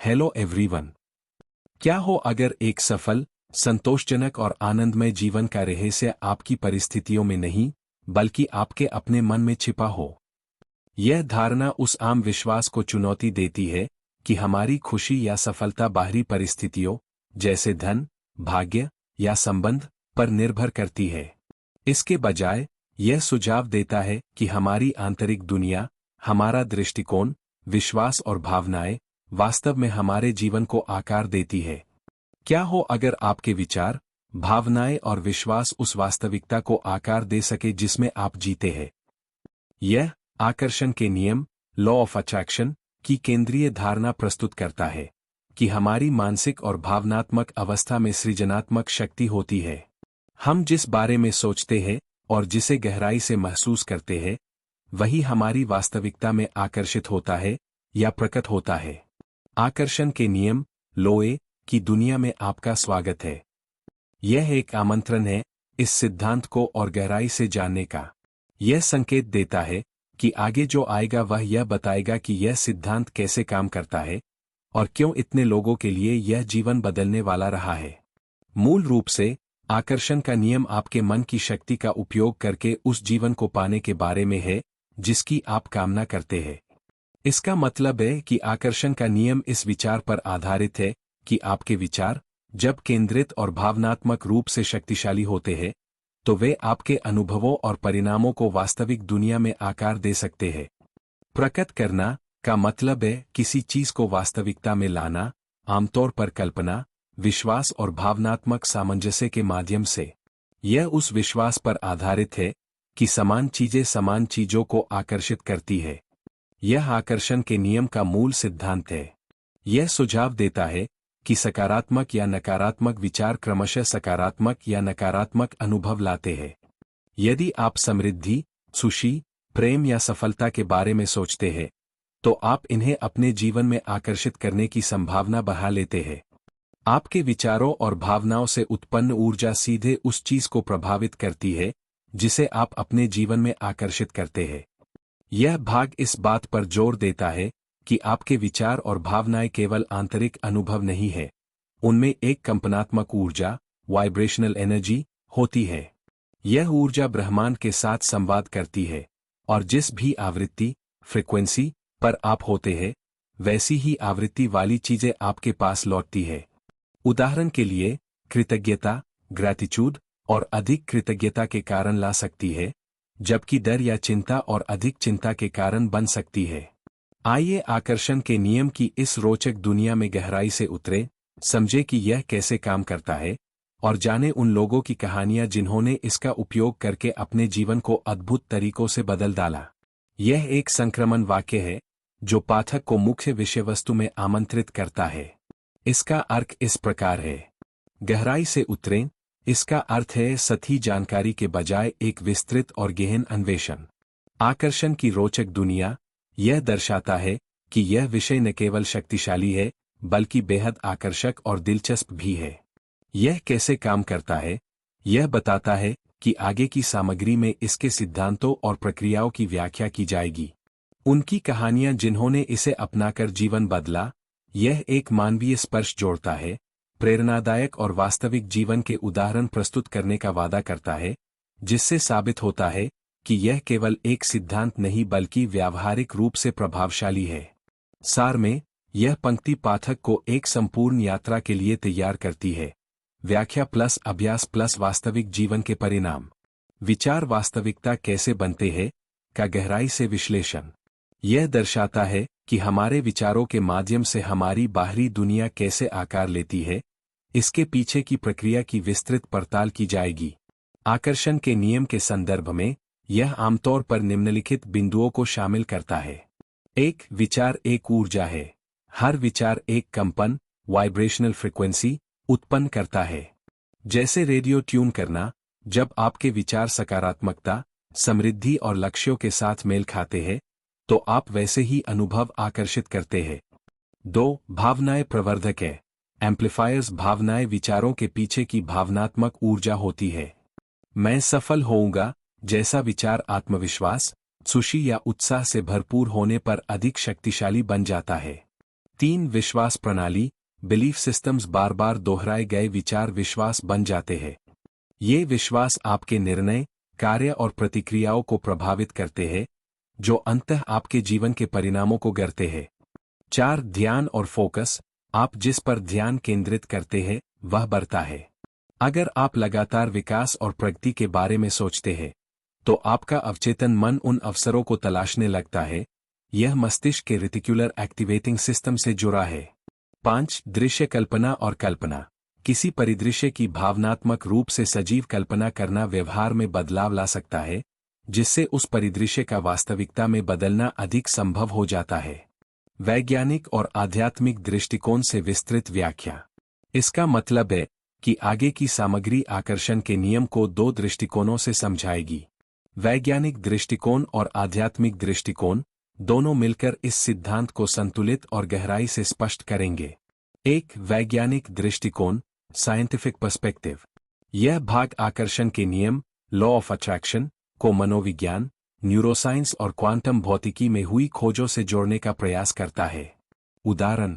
Hello everyone. क्या हो अगर एक सफल, संतोषजनक और आनंदमय जीवन का रहस्य आपकी परिस्थितियों में नहीं, बल्कि आपके अपने मन में छिपा हो। यह धारणा उस आम विश्वास को चुनौती देती है कि हमारी खुशी या सफलता बाहरी परिस्थितियों, जैसे धन, भाग्य या संबंध, पर निर्भर करती है। इसके बजाय यह सुझाव देता है कि हमारी आंतरिक दुनिया, हमारा दृष्टिकोण, विश्वास और भावनाएं वास्तव में हमारे जीवन को आकार देती है। क्या हो अगर आपके विचार, भावनाएं और विश्वास उस वास्तविकता को आकार दे सके जिसमें आप जीते हैं। यह आकर्षण के नियम, लॉ ऑफ अट्रैक्शन, की केंद्रीय धारणा प्रस्तुत करता है कि हमारी मानसिक और भावनात्मक अवस्था में सृजनात्मक शक्ति होती है। हम जिस बारे में सोचते हैं और जिसे गहराई से महसूस करते हैं, वही हमारी वास्तविकता में आकर्षित होता है या प्रकट होता है। आकर्षण के नियम, लोए, की दुनिया में आपका स्वागत है। यह एक आमंत्रण है इस सिद्धांत को और गहराई से जानने का। यह संकेत देता है कि आगे जो आएगा वह यह बताएगा कि यह सिद्धांत कैसे काम करता है और क्यों इतने लोगों के लिए यह जीवन बदलने वाला रहा है। मूल रूप से, आकर्षण का नियम आपके मन की शक्ति का उपयोग करके उस जीवन को पाने के बारे में है जिसकी आप कामना करते हैं। इसका मतलब है कि आकर्षण का नियम इस विचार पर आधारित है कि आपके विचार, जब केंद्रित और भावनात्मक रूप से शक्तिशाली होते हैं, तो वे आपके अनुभवों और परिणामों को वास्तविक दुनिया में आकार दे सकते हैं। प्रकट करना का मतलब है किसी चीज को वास्तविकता में लाना, आमतौर पर कल्पना, विश्वास और भावनात्मक सामंजस्य के माध्यम से। यह उस विश्वास पर आधारित है कि समान चीजें समान चीजों को आकर्षित करती है। यह आकर्षण के नियम का मूल सिद्धांत है। यह सुझाव देता है कि सकारात्मक या नकारात्मक विचार क्रमशः सकारात्मक या नकारात्मक अनुभव लाते हैं। यदि आप समृद्धि, खुशी, प्रेम या सफलता के बारे में सोचते हैं, तो आप इन्हें अपने जीवन में आकर्षित करने की संभावना बढ़ा लेते हैं। आपके विचारों और भावनाओं से उत्पन्न ऊर्जा सीधे उस चीज को प्रभावित करती है जिसे आप अपने जीवन में आकर्षित करते हैं। यह भाग इस बात पर जोर देता है कि आपके विचार और भावनाएं केवल आंतरिक अनुभव नहीं है, उनमें एक कंपनात्मक ऊर्जा, वाइब्रेशनल एनर्जी, होती है। यह ऊर्जा ब्रह्मांड के साथ संवाद करती है और जिस भी आवृत्ति, फ्रीक्वेंसी पर आप होते हैं, वैसी ही आवृत्ति वाली चीजें आपके पास लौटती है। उदाहरण के लिए, कृतज्ञता, ग्रैटिट्यूड, और अधिक कृतज्ञता के कारण ला सकती है, जबकि डर या चिंता और अधिक चिंता के कारण बन सकती है। आइए आकर्षण के नियम की इस रोचक दुनिया में गहराई से उतरे, समझे कि यह कैसे काम करता है और जाने उन लोगों की कहानियां जिन्होंने इसका उपयोग करके अपने जीवन को अद्भुत तरीकों से बदल डाला। यह एक संक्रमण वाक्य है जो पाठक को मुख्य विषय वस्तु में आमंत्रित करता है। इसका अर्थ इस प्रकार है। गहराई से उतरें, इसका अर्थ है सही जानकारी के बजाय एक विस्तृत और गहन अन्वेषण। आकर्षण की रोचक दुनिया यह दर्शाता है कि यह विषय न केवल शक्तिशाली है, बल्कि बेहद आकर्षक और दिलचस्प भी है। यह कैसे काम करता है, यह बताता है कि आगे की सामग्री में इसके सिद्धांतों और प्रक्रियाओं की व्याख्या की जाएगी। उनकी कहानियां जिन्होंने इसे अपनाकर जीवन बदला। यह एक मानवीय स्पर्श जोड़ता है, प्रेरणादायक और वास्तविक जीवन के उदाहरण प्रस्तुत करने का वादा करता है, जिससे साबित होता है कि यह केवल एक सिद्धांत नहीं बल्कि व्यावहारिक रूप से प्रभावशाली है। सार में, यह पंक्ति पाठक को एक संपूर्ण यात्रा के लिए तैयार करती है। व्याख्या प्लस अभ्यास प्लस वास्तविक जीवन के परिणाम। विचार वास्तविकता कैसे बनते हैं का गहराई से विश्लेषण। यह दर्शाता है कि हमारे विचारों के माध्यम से हमारी बाहरी दुनिया कैसे आकार लेती है। इसके पीछे की प्रक्रिया की विस्तृत पड़ताल की जाएगी। आकर्षण के नियम के संदर्भ में, यह आमतौर पर निम्नलिखित बिंदुओं को शामिल करता है। 1. विचार एक ऊर्जा है। हर विचार एक कंपन, वाइब्रेशनल फ्रीक्वेंसी, उत्पन्न करता है। जैसे रेडियो ट्यून करना, जब आपके विचार सकारात्मकता, समृद्धि और लक्ष्यों के साथ मेल खाते हैं, तो आप वैसे ही अनुभव आकर्षित करते हैं। 2. भावनाएं प्रवर्धक है। एम्पलीफायर्स भावनाएं विचारों के पीछे की भावनात्मक ऊर्जा होती है। मैं सफल होऊंगा जैसा विचार आत्मविश्वास, खुशी या उत्साह से भरपूर होने पर अधिक शक्तिशाली बन जाता है। 3 विश्वास प्रणाली, बिलीफ सिस्टम्स बार बार दोहराए गए विचार विश्वास बन जाते हैं। ये विश्वास आपके निर्णय, कार्य और प्रतिक्रियाओं को प्रभावित करते हैं, जो अंततः आपके जीवन के परिणामों को गढ़ते हैं। 4 ध्यान और फोकस, आप जिस पर ध्यान केंद्रित करते हैं वह बढ़ता है। अगर आप लगातार विकास और प्रगति के बारे में सोचते हैं तो आपका अवचेतन मन उन अवसरों को तलाशने लगता है। यह मस्तिष्क के रेटिकुलर एक्टिवेटिंग सिस्टम से जुड़ा है। 5 दृश्य कल्पना और कल्पना, किसी परिदृश्य की भावनात्मक रूप से सजीव कल्पना करना व्यवहार में बदलाव ला सकता है, जिससे उस परिदृश्य का वास्तविकता में बदलना अधिक संभव हो जाता है। वैज्ञानिक और आध्यात्मिक दृष्टिकोण से विस्तृत व्याख्या, इसका मतलब है कि आगे की सामग्री आकर्षण के नियम को 2 दृष्टिकोणों से समझाएगी। वैज्ञानिक दृष्टिकोण और आध्यात्मिक दृष्टिकोण दोनों मिलकर इस सिद्धांत को संतुलित और गहराई से स्पष्ट करेंगे। 1 वैज्ञानिक दृष्टिकोण, साइंटिफिक पर्सपेक्टिव। यह भाग आकर्षण के नियम, लॉ ऑफ अट्रैक्शन, को मनोविज्ञान, न्यूरोसाइंस और क्वांटम भौतिकी में हुई खोजों से जोड़ने का प्रयास करता है। उदाहरण,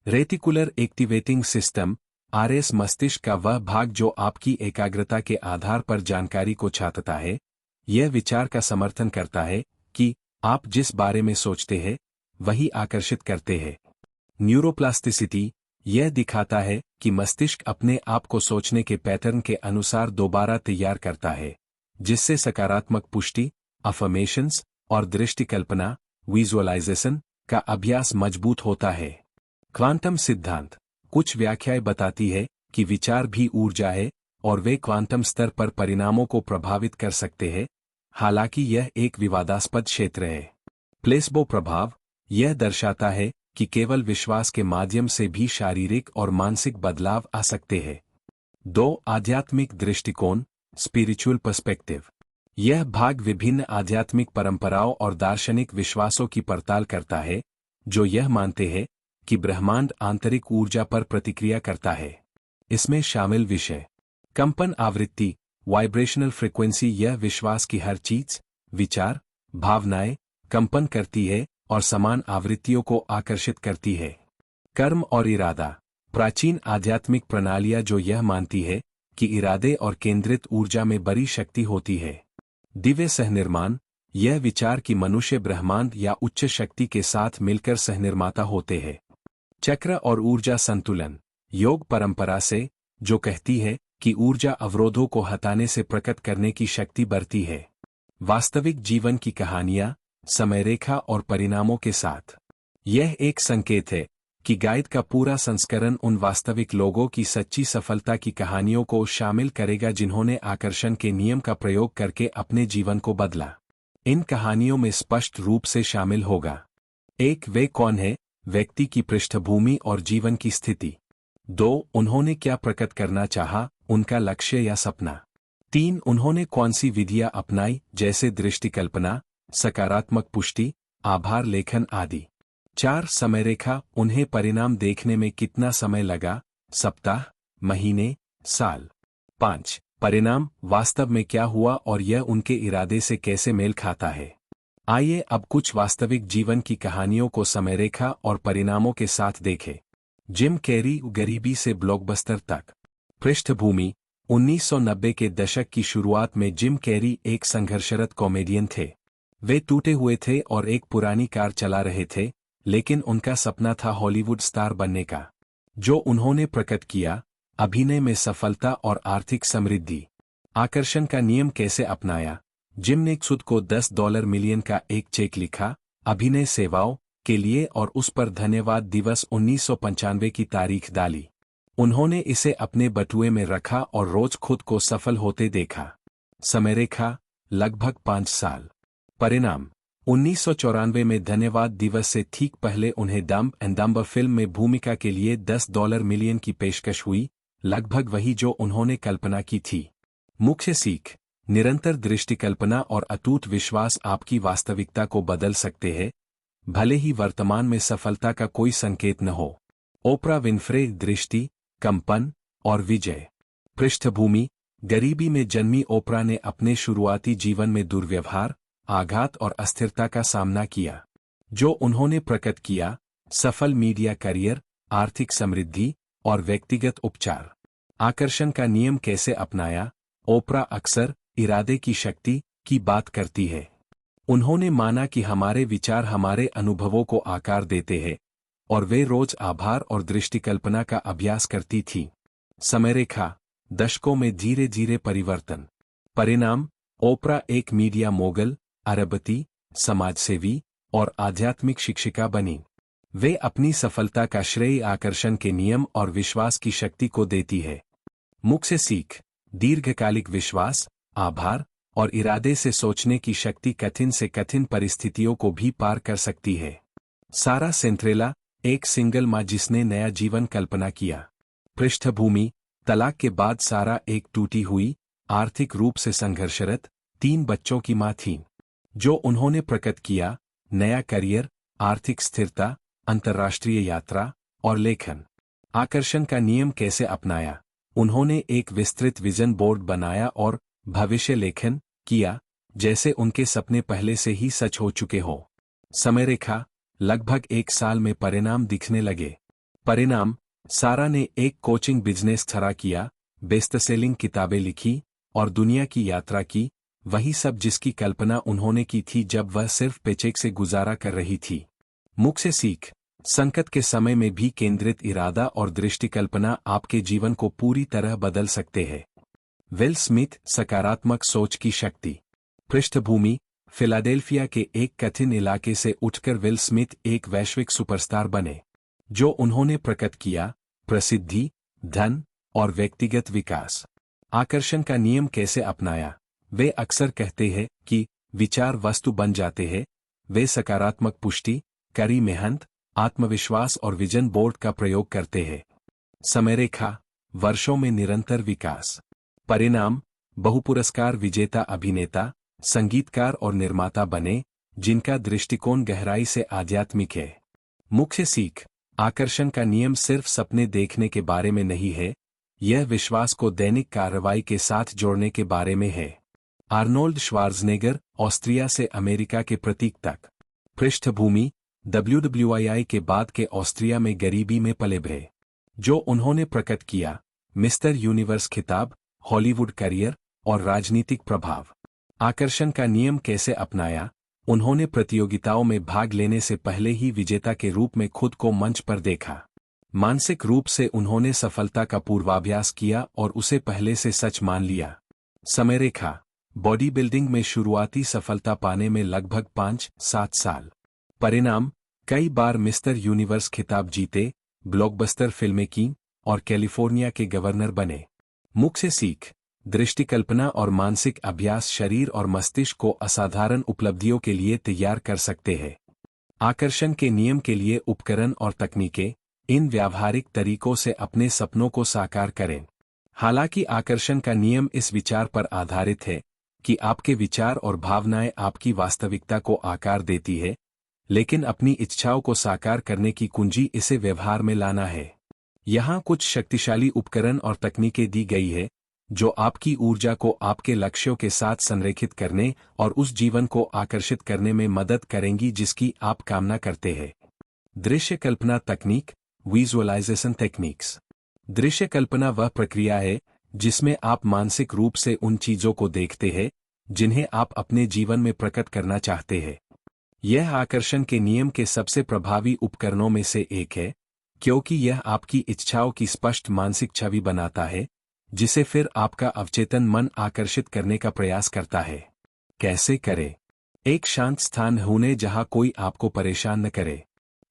रेटिकुलर एक्टिवेटिंग सिस्टम, आरएस मस्तिष्क का वह भाग जो आपकी एकाग्रता के आधार पर जानकारी को छांटता है। यह विचार का समर्थन करता है कि आप जिस बारे में सोचते हैं वही आकर्षित करते हैं। न्यूरोप्लास्टिसिटी, यह दिखाता है कि मस्तिष्क अपने आप को सोचने के पैटर्न के अनुसार दोबारा तैयार करता है, जिससे सकारात्मक पुष्टि, अफर्मेशंस और दृष्टि कल्पना, विजुअलाइजेशन का अभ्यास मजबूत होता है। क्वांटम सिद्धांत, कुछ व्याख्याएं बताती है कि विचार भी ऊर्जा है और वे क्वांटम स्तर पर परिणामों को प्रभावित कर सकते हैं, हालांकि यह एक विवादास्पद क्षेत्र है। प्लेसबो प्रभाव, यह दर्शाता है कि केवल विश्वास के माध्यम से भी शारीरिक और मानसिक बदलाव आ सकते हैं। 2 आध्यात्मिक दृष्टिकोण, स्पिरिचुअल पर्सपेक्टिव। यह भाग विभिन्न आध्यात्मिक परंपराओं और दार्शनिक विश्वासों की पड़ताल करता है, जो यह मानते हैं कि ब्रह्मांड आंतरिक ऊर्जा पर प्रतिक्रिया करता है। इसमें शामिल विषय, कंपन आवृत्ति, वाइब्रेशनल फ्रीक्वेंसी। यह विश्वास की हर चीज, विचार, भावनाएं कंपन करती है और समान आवृत्तियों को आकर्षित करती है। कर्म और इरादा, प्राचीन आध्यात्मिक प्रणालियां जो यह मानती है कि इरादे और केंद्रित ऊर्जा में बड़ी शक्ति होती है। दिव्य सहनिर्माण, यह विचार कि मनुष्य ब्रह्मांड या उच्च शक्ति के साथ मिलकर सहनिर्माता होते हैं। चक्र और ऊर्जा संतुलन, योग परंपरा से, जो कहती है कि ऊर्जा अवरोधों को हटाने से प्रकट करने की शक्ति बढ़ती है। वास्तविक जीवन की कहानियां, समयरेखा और परिणामों के साथ, यह एक संकेत है कि गाइड का पूरा संस्करण उन वास्तविक लोगों की सच्ची सफलता की कहानियों को शामिल करेगा जिन्होंने आकर्षण के नियम का प्रयोग करके अपने जीवन को बदला। इन कहानियों में स्पष्ट रूप से शामिल होगा 1 वे कौन है, व्यक्ति की पृष्ठभूमि और जीवन की स्थिति। 2 उन्होंने क्या प्रकट करना चाहा, उनका लक्ष्य या सपना। 3 उन्होंने कौन सी विधियां अपनाई, जैसे दृष्टिकल्पना, सकारात्मक पुष्टि, आभार लेखन आदि। 4 समयरेखा, उन्हें परिणाम देखने में कितना समय लगा, सप्ताह, महीने, साल। 5 परिणाम, वास्तव में क्या हुआ और यह उनके इरादे से कैसे मेल खाता है। आइए अब कुछ वास्तविक जीवन की कहानियों को समयरेखा और परिणामों के साथ देखें। जिम कैरी, गरीबी से ब्लॉकबस्टर तक। पृष्ठभूमि, 1990 के दशक की शुरुआत में जिम कैरी एक संघर्षरत कॉमेडियन थे। वे टूटे हुए थे और एक पुरानी कार चला रहे थे, लेकिन उनका सपना था हॉलीवुड स्टार बनने का। जो उन्होंने प्रकट किया, अभिनय में सफलता और आर्थिक समृद्धि। आकर्षण का नियम कैसे अपनाया। जिम ने खुद को $10 मिलियन का एक चेक लिखा, अभिनय सेवाओं के लिए, और उस पर धन्यवाद दिवस 1995 की तारीख डाली। उन्होंने इसे अपने बटुए में रखा और रोज खुद को सफल होते देखा। समयरेखा, लगभग 5 साल। परिणाम, 1994 में धन्यवाद दिवस से ठीक पहले उन्हें डम्ब एंड डम्बर फिल्म में भूमिका के लिए $10 मिलियन की पेशकश हुई, लगभग वही जो उन्होंने कल्पना की थी। मुख्य सीख, निरंतर दृष्टिकल्पना और अटूट विश्वास आपकी वास्तविकता को बदल सकते हैं, भले ही वर्तमान में सफलता का कोई संकेत न हो। ओपरा विन्फ्रे, दृष्टि, कंपन और विजय। पृष्ठभूमि, गरीबी में जन्मी ओपरा ने अपने शुरुआती जीवन में दुर्व्यवहार, आघात और अस्थिरता का सामना किया। जो उन्होंने प्रकट किया, सफल मीडिया करियर, आर्थिक समृद्धि और व्यक्तिगत उपचार। आकर्षण का नियम कैसे अपनाया? ओपरा अक्सर इरादे की शक्ति की बात करती है। उन्होंने माना कि हमारे विचार हमारे अनुभवों को आकार देते हैं और वे रोज आभार और दृष्टिकल्पना का अभ्यास करती थी। समयरेखा, दशकों में धीरे धीरे परिवर्तन। परिणाम, ओपरा एक मीडिया मोगल, अरबपति, समाजसेवी और आध्यात्मिक शिक्षिका बनी। वे अपनी सफलता का श्रेय आकर्षण के नियम और विश्वास की शक्ति को देती है। मुख्य सीख, दीर्घकालिक विश्वास, आभार और इरादे से सोचने की शक्ति कठिन से कठिन परिस्थितियों को भी पार कर सकती है। सारा सेंट्रेला, एक सिंगल मां जिसने नया जीवन कल्पना किया। पृष्ठभूमि, तलाक के बाद सारा एक टूटी हुई, आर्थिक रूप से संघर्षरत 3 बच्चों की मां थीं। जो उन्होंने प्रकट किया, नया करियर, आर्थिक स्थिरता, अंतर्राष्ट्रीय यात्रा और लेखन। आकर्षण का नियम कैसे अपनाया? उन्होंने एक विस्तृत विजन बोर्ड बनाया और भविष्य लेखन किया, जैसे उनके सपने पहले से ही सच हो चुके हो। समयरेखा, लगभग 1 साल में परिणाम दिखने लगे। परिणाम, सारा ने एक कोचिंग बिजनेस खड़ा किया, बेस्टसेलिंग किताबें लिखी और दुनिया की यात्रा की, वही सब जिसकी कल्पना उन्होंने की थी जब वह सिर्फ पेचेक से गुजारा कर रही थी। मुख्य सीख, संकट के समय में भी केंद्रित इरादा और दृष्टिकल्पना आपके जीवन को पूरी तरह बदल सकते हैं। विल स्मिथ, सकारात्मक सोच की शक्ति। पृष्ठभूमि, फिलाडेल्फिया के एक कठिन इलाके से उठकर विल स्मिथ एक वैश्विक सुपरस्टार बने। जो उन्होंने प्रकट किया, प्रसिद्धि, धन और व्यक्तिगत विकास। आकर्षण का नियम कैसे अपनाया? वे अक्सर कहते हैं कि विचार वस्तु बन जाते हैं। वे सकारात्मक पुष्टि, कड़ी मेहनत, आत्मविश्वास और विजन बोर्ड का प्रयोग करते हैं। समयरेखा, वर्षों में निरंतर विकास। परिणाम, बहुपुरस्कार विजेता अभिनेता, संगीतकार और निर्माता बने, जिनका दृष्टिकोण गहराई से आध्यात्मिक है। मुख्य सीख, आकर्षण का नियम सिर्फ सपने देखने के बारे में नहीं है, यह विश्वास को दैनिक कार्रवाई के साथ जोड़ने के बारे में है। आर्नोल्ड श्वार्ज़नेगर, ऑस्ट्रिया से अमेरिका के प्रतीक तक। पृष्ठभूमि, WWII के बाद के ऑस्ट्रिया में गरीबी में पले बढ़े। जो उन्होंने प्रकट किया, मिस्टर यूनिवर्स खिताब, हॉलीवुड करियर और राजनीतिक प्रभाव। आकर्षण का नियम कैसे अपनाया? उन्होंने प्रतियोगिताओं में भाग लेने से पहले ही विजेता के रूप में खुद को मंच पर देखा। मानसिक रूप से उन्होंने सफलता का पूर्वाभ्यास किया और उसे पहले से सच मान लिया। समयरेखा, बॉडी बिल्डिंग में शुरुआती सफलता पाने में लगभग 5-7 साल। परिणाम, कई बार मिस्टर यूनिवर्स खिताब जीते, ब्लॉकबस्टर फिल्में की और कैलिफोर्निया के गवर्नर बने। मुख्य सीख, दृष्टिकल्पना और मानसिक अभ्यास शरीर और मस्तिष्क को असाधारण उपलब्धियों के लिए तैयार कर सकते हैं। आकर्षण के नियम के लिए उपकरण और तकनीकें, इन व्यावहारिक तरीकों से अपने सपनों को साकार करें। हालांकि आकर्षण का नियम इस विचार पर आधारित है कि आपके विचार और भावनाएं आपकी वास्तविकता को आकार देती है, लेकिन अपनी इच्छाओं को साकार करने की कुंजी इसे व्यवहार में लाना है। यहाँ कुछ शक्तिशाली उपकरण और तकनीकें दी गई है, जो आपकी ऊर्जा को आपके लक्ष्यों के साथ संरेखित करने और उस जीवन को आकर्षित करने में मदद करेंगी जिसकी आप कामना करते हैं। दृश्य कल्पना तकनीक, विजुअलाइजेशन टेक्निक्स। दृश्य कल्पना वह प्रक्रिया है जिसमें आप मानसिक रूप से उन चीजों को देखते हैं जिन्हें आप अपने जीवन में प्रकट करना चाहते हैं। यह आकर्षण के नियम के सबसे प्रभावी उपकरणों में से एक है, क्योंकि यह आपकी इच्छाओं की स्पष्ट मानसिक छवि बनाता है, जिसे फिर आपका अवचेतन मन आकर्षित करने का प्रयास करता है। कैसे करें? एक शांत स्थान ढूंढें जहां कोई आपको परेशान न करे।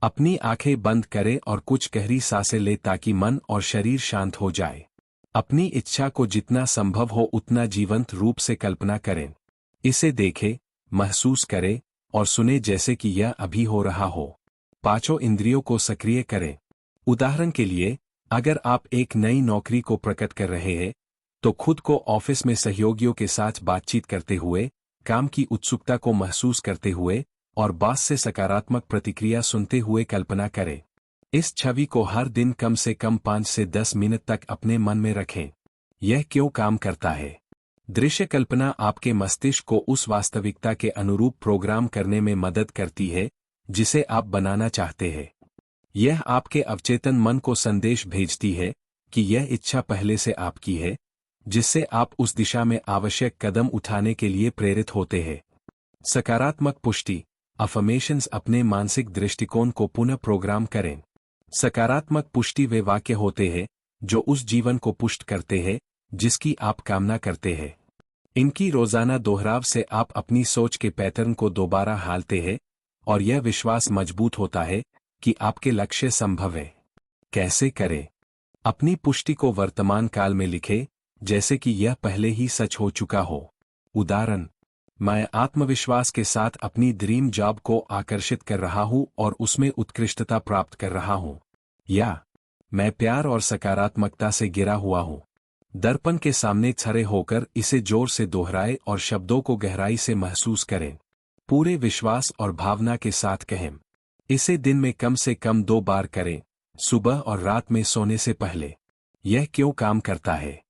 अपनी आंखें बंद करें और कुछ गहरी सांसें लें ताकि मन और शरीर शांत हो जाए। अपनी इच्छा को जितना संभव हो उतना जीवंत रूप से कल्पना करें। इसे देखें, महसूस करें और सुने जैसे कि यह अभी हो रहा हो। पांचों इंद्रियों को सक्रिय करें। उदाहरण के लिए, अगर आप एक नई नौकरी को प्रकट कर रहे हैं, तो खुद को ऑफिस में सहयोगियों के साथ बातचीत करते हुए, काम की उत्सुकता को महसूस करते हुए और बॉस से सकारात्मक प्रतिक्रिया सुनते हुए कल्पना करें। इस छवि को हर दिन कम से कम 5 से 10 मिनट तक अपने मन में रखें। यह क्यों काम करता है? दृश्य कल्पना आपके मस्तिष्क को उस वास्तविकता के अनुरूप प्रोग्राम करने में मदद करती है जिसे आप बनाना चाहते हैं। यह आपके अवचेतन मन को संदेश भेजती है कि यह इच्छा पहले से आपकी है, जिससे आप उस दिशा में आवश्यक कदम उठाने के लिए प्रेरित होते हैं। सकारात्मक पुष्टि अफर्मेशंस अपने मानसिक दृष्टिकोण को पुनः प्रोग्राम करें। सकारात्मक पुष्टि वे वाक्य होते हैं जो उस जीवन को पुष्ट करते हैं जिसकी आप कामना करते हैं। इनकी रोजाना दोहराव से आप अपनी सोच के पैटर्न को दोबारा हालते हैं और यह विश्वास मजबूत होता है कि आपके लक्ष्य संभव है। कैसे करें? अपनी पुष्टि को वर्तमान काल में लिखें जैसे कि यह पहले ही सच हो चुका हो। उदाहरण, मैं आत्मविश्वास के साथ अपनी ड्रीम जॉब को आकर्षित कर रहा हूं और उसमें उत्कृष्टता प्राप्त कर रहा हूं। या मैं प्यार और सकारात्मकता से घिरा हुआ हूं। दर्पण के सामने खड़े होकर इसे जोर से दोहराएं और शब्दों को गहराई से महसूस करें। पूरे विश्वास और भावना के साथ कहें। इसे दिन में कम से कम 2 बार करें, सुबह और रात में सोने से पहले। यह क्यों काम करता है?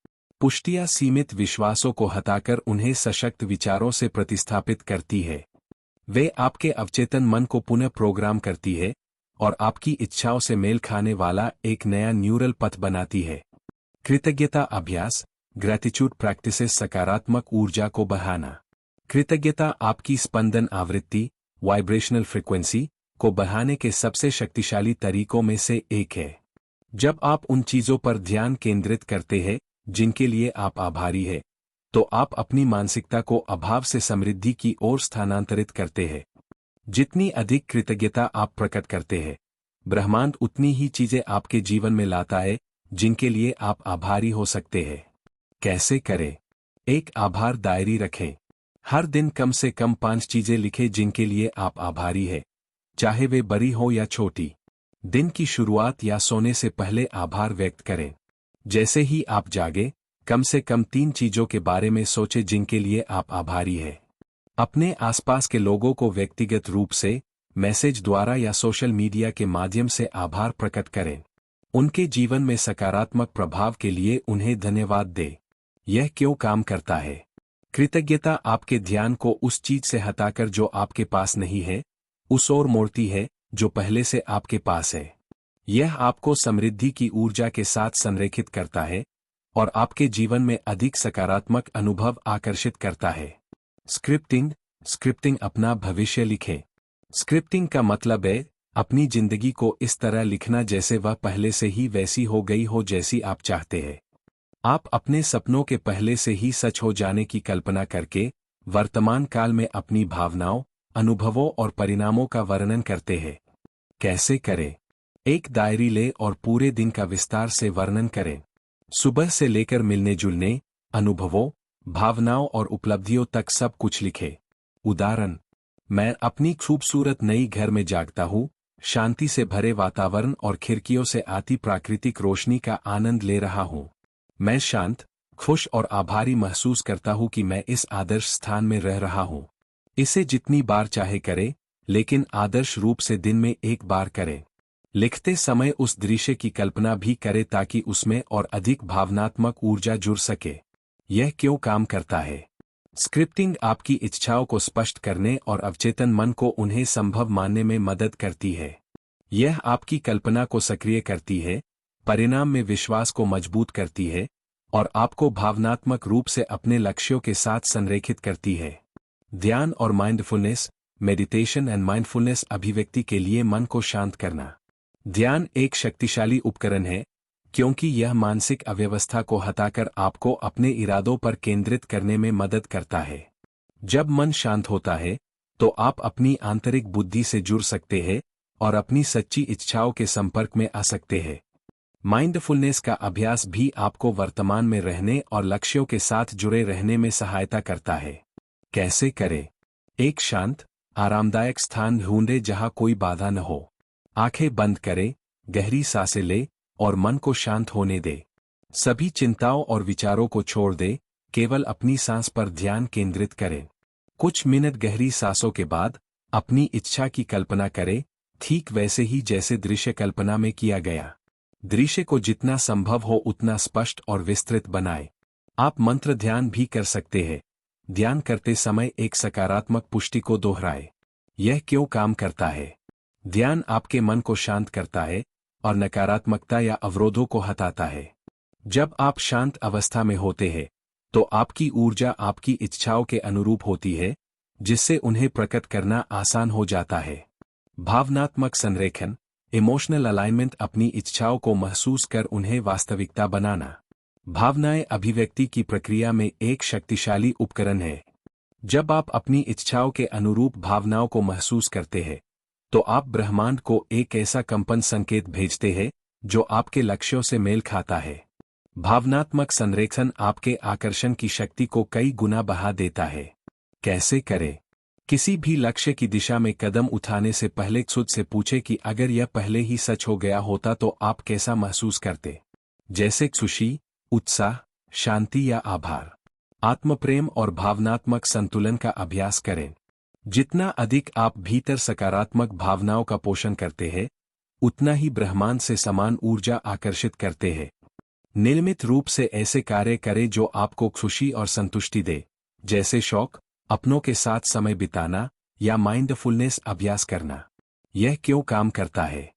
पुष्टियां सीमित विश्वासों को हटाकर उन्हें सशक्त विचारों से प्रतिस्थापित करती है। वे आपके अवचेतन मन को पुनः प्रोग्राम करती है और आपकी इच्छाओं से मेल खाने वाला एक नया न्यूरल पथ बनाती है। कृतज्ञता अभ्यास ग्रैटिट्यूड प्रैक्टिसेस सकारात्मक ऊर्जा को बढ़ाना। कृतज्ञता आपकी स्पंदन आवृत्ति वाइब्रेशनल फ्रीक्वेंसी को बढ़ाने के सबसे शक्तिशाली तरीकों में से एक है। जब आप उन चीजों पर ध्यान केंद्रित करते हैं जिनके लिए आप आभारी हैं, तो आप अपनी मानसिकता को अभाव से समृद्धि की ओर स्थानांतरित करते हैं। जितनी अधिक कृतज्ञता आप प्रकट करते हैं, ब्रह्मांड उतनी ही चीजें आपके जीवन में लाता है जिनके लिए आप आभारी हो सकते हैं। कैसे करें? एक आभार डायरी रखें। हर दिन कम से कम 5 चीजें लिखें जिनके लिए आप आभारी हैं, चाहे वे बड़ी हो या छोटी। दिन की शुरुआत या सोने से पहले आभार व्यक्त करें। जैसे ही आप जागे, कम से कम 3 चीजों के बारे में सोचें जिनके लिए आप आभारी हैं। अपने आसपास के लोगों को व्यक्तिगत रूप से, मैसेज द्वारा या सोशल मीडिया के माध्यम से आभार प्रकट करें। उनके जीवन में सकारात्मक प्रभाव के लिए उन्हें धन्यवाद दें। यह क्यों काम करता है? कृतज्ञता आपके ध्यान को उस चीज से हटाकर जो आपके पास नहीं है, उस ओर मोड़ती है जो पहले से आपके पास है। यह आपको समृद्धि की ऊर्जा के साथ संरेखित करता है और आपके जीवन में अधिक सकारात्मक अनुभव आकर्षित करता है। स्क्रिप्टिंग अपना भविष्य लिखें। स्क्रिप्टिंग का मतलब है अपनी जिंदगी को इस तरह लिखना जैसे वह पहले से ही वैसी हो गई हो जैसी आप चाहते हैं। आप अपने सपनों के पहले से ही सच हो जाने की कल्पना करके वर्तमान काल में अपनी भावनाओं, अनुभवों और परिणामों का वर्णन करते हैं। कैसे करें? एक डायरी ले और पूरे दिन का विस्तार से वर्णन करें। सुबह से लेकर मिलने जुलने, अनुभवों, भावनाओं और उपलब्धियों तक सब कुछ लिखे। उदाहरण, मैं अपनी खूबसूरत नई घर में जागता हूँ, शांति से भरे वातावरण और खिड़कियों से आती प्राकृतिक रोशनी का आनंद ले रहा हूँ। मैं शांत, खुश और आभारी महसूस करता हूँ कि मैं इस आदर्श स्थान में रह रहा हूँ। इसे जितनी बार चाहे करें, लेकिन आदर्श रूप से दिन में 1 बार करें। लिखते समय उस दृश्य की कल्पना भी करें ताकि उसमें और अधिक भावनात्मक ऊर्जा जुड़ सके। यह क्यों काम करता है? स्क्रिप्टिंग आपकी इच्छाओं को स्पष्ट करने और अवचेतन मन को उन्हें संभव मानने में मदद करती है। यह आपकी कल्पना को सक्रिय करती है, परिणाम में विश्वास को मजबूत करती है और आपको भावनात्मक रूप से अपने लक्ष्यों के साथ संरेखित करती है। ध्यान और माइंडफुलनेस मेडिटेशन एंड माइंडफुलनेस अभिव्यक्ति के लिए मन को शांत करना। ध्यान एक शक्तिशाली उपकरण है क्योंकि यह मानसिक अव्यवस्था को हटाकर आपको अपने इरादों पर केंद्रित करने में मदद करता है। जब मन शांत होता है, तो आप अपनी आंतरिक बुद्धि से जुड़ सकते हैं और अपनी सच्ची इच्छाओं के संपर्क में आ सकते हैं। माइंडफुलनेस का अभ्यास भी आपको वर्तमान में रहने और लक्ष्यों के साथ जुड़े रहने में सहायता करता है। कैसे करें? एक शांत, आरामदायक स्थान ढूंढें जहां कोई बाधा न हो। आंखें बंद करें, गहरी सांसें लें और मन को शांत होने दें। सभी चिंताओं और विचारों को छोड़ दें, केवल अपनी सांस पर ध्यान केंद्रित करें। कुछ मिनट गहरी सांसों के बाद अपनी इच्छा की कल्पना करें, ठीक वैसे ही जैसे दृश्य कल्पना में किया गया। दृश्य को जितना संभव हो उतना स्पष्ट और विस्तृत बनाएं। आप मंत्र ध्यान भी कर सकते हैं। ध्यान करते समय एक सकारात्मक पुष्टि को दोहराएं। यह क्यों काम करता है? ध्यान आपके मन को शांत करता है और नकारात्मकता या अवरोधों को हटाता है। जब आप शांत अवस्था में होते हैं तो आपकी ऊर्जा आपकी इच्छाओं के अनुरूप होती है, जिससे उन्हें प्रकट करना आसान हो जाता है। भावनात्मक संरेखन, इमोशनल अलाइनमेंट, अपनी इच्छाओं को महसूस कर उन्हें वास्तविकता बनाना। भावनाएं अभिव्यक्ति की प्रक्रिया में एक शक्तिशाली उपकरण है। जब आप अपनी इच्छाओं के अनुरूप भावनाओं को महसूस करते हैं तो आप ब्रह्मांड को एक ऐसा कंपन संकेत भेजते हैं जो आपके लक्ष्यों से मेल खाता है। भावनात्मक संरेखन आपके आकर्षण की शक्ति को कई गुना बढ़ा देता है। कैसे करें? किसी भी लक्ष्य की दिशा में कदम उठाने से पहले खुद से पूछे कि अगर यह पहले ही सच हो गया होता तो आप कैसा महसूस करते। जैसे खुशी, उत्साह, शांति या आभार। आत्मप्रेम और भावनात्मक संतुलन का अभ्यास करें। जितना अधिक आप भीतर सकारात्मक भावनाओं का पोषण करते हैं, उतना ही ब्रह्मांड से समान ऊर्जा आकर्षित करते हैं। नियमित रूप से ऐसे कार्य करें जो आपको खुशी और संतुष्टि दे, जैसे शौक, अपनों के साथ समय बिताना या माइंडफुलनेस अभ्यास करना। यह क्यों काम करता है?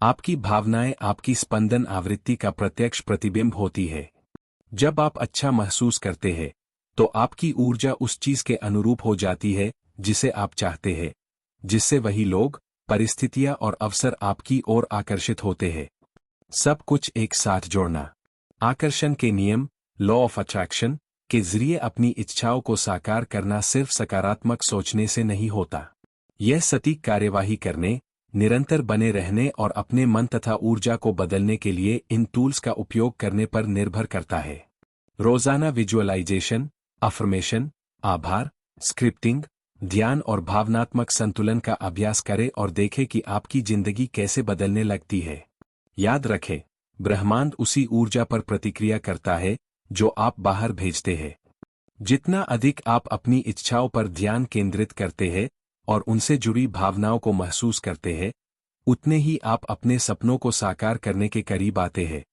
आपकी भावनाएं आपकी स्पंदन आवृत्ति का प्रत्यक्ष प्रतिबिंब होती है। जब आप अच्छा महसूस करते हैं तो आपकी ऊर्जा उस चीज के अनुरूप हो जाती है जिसे आप चाहते हैं, जिससे वही लोग, परिस्थितियां और अवसर आपकी ओर आकर्षित होते हैं। सब कुछ एक साथ जोड़ना। आकर्षण के नियम, लॉ ऑफ अट्रैक्शन के जरिए अपनी इच्छाओं को साकार करना सिर्फ सकारात्मक सोचने से नहीं होता। यह सटीक कार्यवाही करने, निरंतर बने रहने और अपने मन तथा ऊर्जा को बदलने के लिए इन टूल्स का उपयोग करने पर निर्भर करता है। रोजाना विजुअलाइजेशन, अफर्मेशन, आभार, स्क्रिप्टिंग, ध्यान और भावनात्मक संतुलन का अभ्यास करें और देखें कि आपकी जिंदगी कैसे बदलने लगती है। याद रखें, ब्रह्मांड उसी ऊर्जा पर प्रतिक्रिया करता है जो आप बाहर भेजते हैं। जितना अधिक आप अपनी इच्छाओं पर ध्यान केंद्रित करते हैं और उनसे जुड़ी भावनाओं को महसूस करते हैं, उतने ही आप अपने सपनों को साकार करने के करीब आते हैं।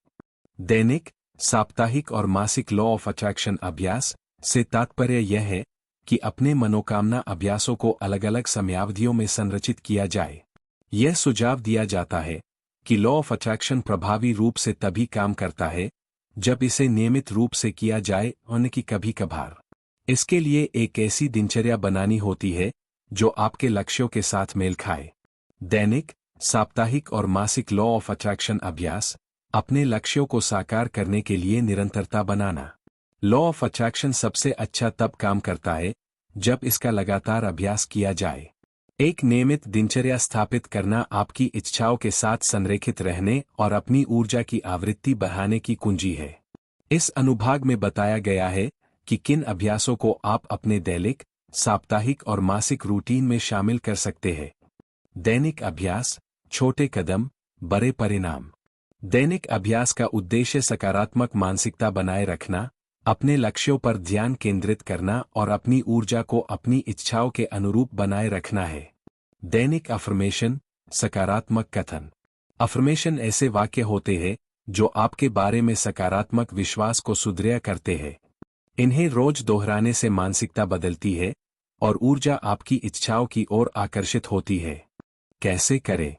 दैनिक, साप्ताहिक और मासिक लॉ ऑफ अट्रैक्शन अभ्यास से तात्पर्य यह है कि अपने मनोकामना अभ्यासों को अलग अलग समयावधियों में संरचित किया जाए। यह सुझाव दिया जाता है कि लॉ ऑफ अट्रैक्शन प्रभावी रूप से तभी काम करता है जब इसे नियमित रूप से किया जाए और न कि कभी कभार। इसके लिए एक ऐसी दिनचर्या बनानी होती है जो आपके लक्ष्यों के साथ मेल खाए। दैनिक, साप्ताहिक और मासिक लॉ ऑफ अट्रैक्शन अभ्यास अपने लक्ष्यों को साकार करने के लिए निरंतरता बनाना। लॉ ऑफ अट्रैक्शन सबसे अच्छा तब काम करता है जब इसका लगातार अभ्यास किया जाए। एक नियमित दिनचर्या स्थापित करना आपकी इच्छाओं के साथ संरेखित रहने और अपनी ऊर्जा की आवृत्ति बढ़ाने की कुंजी है। इस अनुभाग में बताया गया है कि किन अभ्यासों को आप अपने दैनिक, साप्ताहिक और मासिक रूटीन में शामिल कर सकते हैं। दैनिक अभ्यास, छोटे कदम, बड़े परिणाम। दैनिक अभ्यास का उद्देश्य सकारात्मक मानसिकता बनाए रखना, अपने लक्ष्यों पर ध्यान केंद्रित करना और अपनी ऊर्जा को अपनी इच्छाओं के अनुरूप बनाए रखना है। दैनिक अफर्मेशन, सकारात्मक कथन। अफर्मेशन ऐसे वाक्य होते हैं जो आपके बारे में सकारात्मक विश्वास को सुदृढ़ करते हैं। इन्हें रोज दोहराने से मानसिकता बदलती है और ऊर्जा आपकी इच्छाओं की ओर आकर्षित होती है। कैसे करें?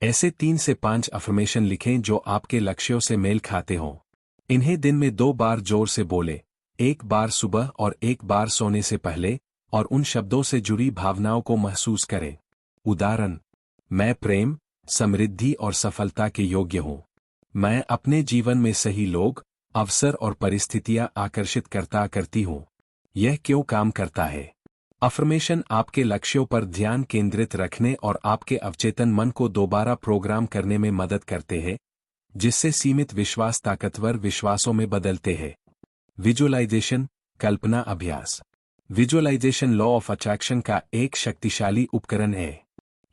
ऐसे 3 से 5 अफर्मेशन लिखें जो आपके लक्ष्यों से मेल खाते हों। इन्हें दिन में 2 बार जोर से बोले, एक बार सुबह और एक बार सोने से पहले, और उन शब्दों से जुड़ी भावनाओं को महसूस करें। उदाहरण: मैं प्रेम, समृद्धि और सफलता के योग्य हूँ। मैं अपने जीवन में सही लोग, अवसर और परिस्थितियां आकर्षित करती हूँ। यह क्यों काम करता है? अफर्मेशन आपके लक्ष्यों पर ध्यान केंद्रित रखने और आपके अवचेतन मन को दोबारा प्रोग्राम करने में मदद करते हैं, जिससे सीमित विश्वास ताकतवर विश्वासों में बदलते हैं। विजुअलाइजेशन, कल्पना अभ्यास। विजुअलाइजेशन लॉ ऑफ अट्रैक्शन का एक शक्तिशाली उपकरण है।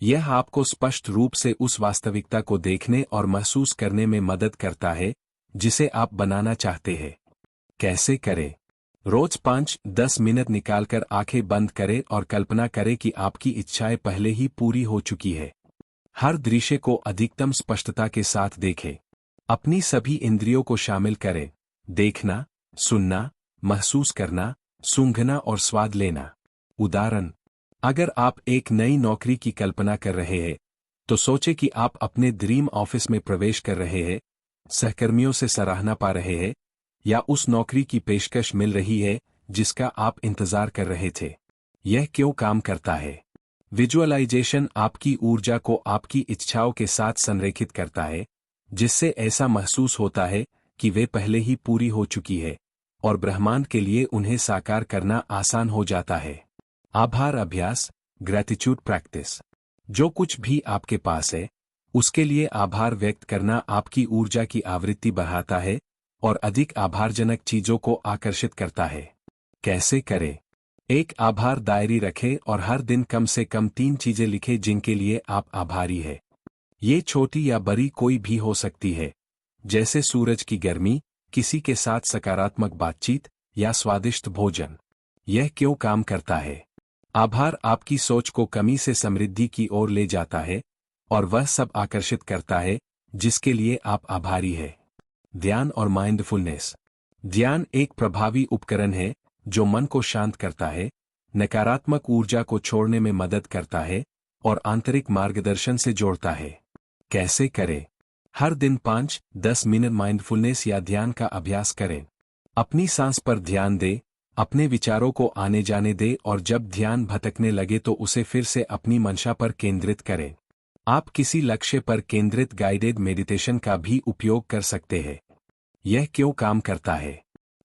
यह आपको स्पष्ट रूप से उस वास्तविकता को देखने और महसूस करने में मदद करता है जिसे आप बनाना चाहते हैं। कैसे करें? रोज 5-10 मिनट निकालकर आंखें बंद करें और कल्पना करें कि आपकी इच्छाएं पहले ही पूरी हो चुकी है। हर दृश्य को अधिकतम स्पष्टता के साथ देखें। अपनी सभी इंद्रियों को शामिल करें: देखना, सुनना, महसूस करना, सूंघना और स्वाद लेना। उदाहरण: अगर आप एक नई नौकरी की कल्पना कर रहे हैं तो सोचे कि आप अपने ड्रीम ऑफिस में प्रवेश कर रहे हैं, सहकर्मियों से सराहना पा रहे हैं, या उस नौकरी की पेशकश मिल रही है जिसका आप इंतजार कर रहे थे। यह क्यों काम करता है? विजुअलाइजेशन आपकी ऊर्जा को आपकी इच्छाओं के साथ संरेखित करता है, जिससे ऐसा महसूस होता है कि वे पहले ही पूरी हो चुकी है और ब्रह्मांड के लिए उन्हें साकार करना आसान हो जाता है। आभार अभ्यास, ग्रैटिट्यूड प्रैक्टिस। जो कुछ भी आपके पास है, उसके लिए आभार व्यक्त करना आपकी ऊर्जा की आवृत्ति बढ़ाता है और अधिक आभारजनक चीजों को आकर्षित करता है। कैसे करें? एक आभार डायरी रखें और हर दिन कम से कम 3 चीजें लिखें जिनके लिए आप आभारी हैं। ये छोटी या बड़ी कोई भी हो सकती है, जैसे सूरज की गर्मी, किसी के साथ सकारात्मक बातचीत या स्वादिष्ट भोजन। यह क्यों काम करता है? आभार आपकी सोच को कमी से समृद्धि की ओर ले जाता है और वह सब आकर्षित करता है जिसके लिए आप आभारी हैं। ध्यान और माइंडफुलनेस। ध्यान एक प्रभावी उपकरण है जो मन को शांत करता है, नकारात्मक ऊर्जा को छोड़ने में मदद करता है और आंतरिक मार्गदर्शन से जोड़ता है। कैसे करें? हर दिन 5-10 मिनट माइंडफुलनेस या ध्यान का अभ्यास करें। अपनी सांस पर ध्यान दें, अपने विचारों को आने जाने दें और जब ध्यान भटकने लगे तो उसे फिर से अपनी मंशा पर केंद्रित करें। आप किसी लक्ष्य पर केंद्रित गाइडेड मेडिटेशन का भी उपयोग कर सकते हैं। यह क्यों काम करता है?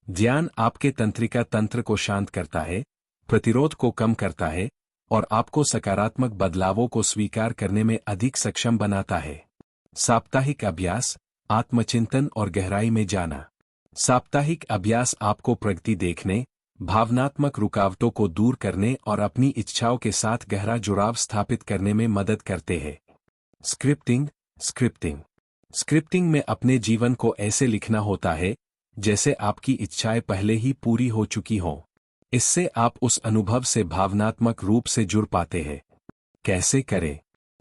ध्यान आपके तंत्रिका तंत्र को शांत करता है, प्रतिरोध को कम करता है और आपको सकारात्मक बदलावों को स्वीकार करने में अधिक सक्षम बनाता है। साप्ताहिक अभ्यास, आत्मचिंतन और गहराई में जाना। साप्ताहिक अभ्यास आपको प्रगति देखने, भावनात्मक रुकावटों को दूर करने और अपनी इच्छाओं के साथ गहरा जुड़ाव स्थापित करने में मदद करते हैं। स्क्रिप्टिंग। स्क्रिप्टिंग में अपने जीवन को ऐसे लिखना होता है जैसे आपकी इच्छाएं पहले ही पूरी हो चुकी हों। इससे आप उस अनुभव से भावनात्मक रूप से जुड़ पाते हैं। कैसे करें?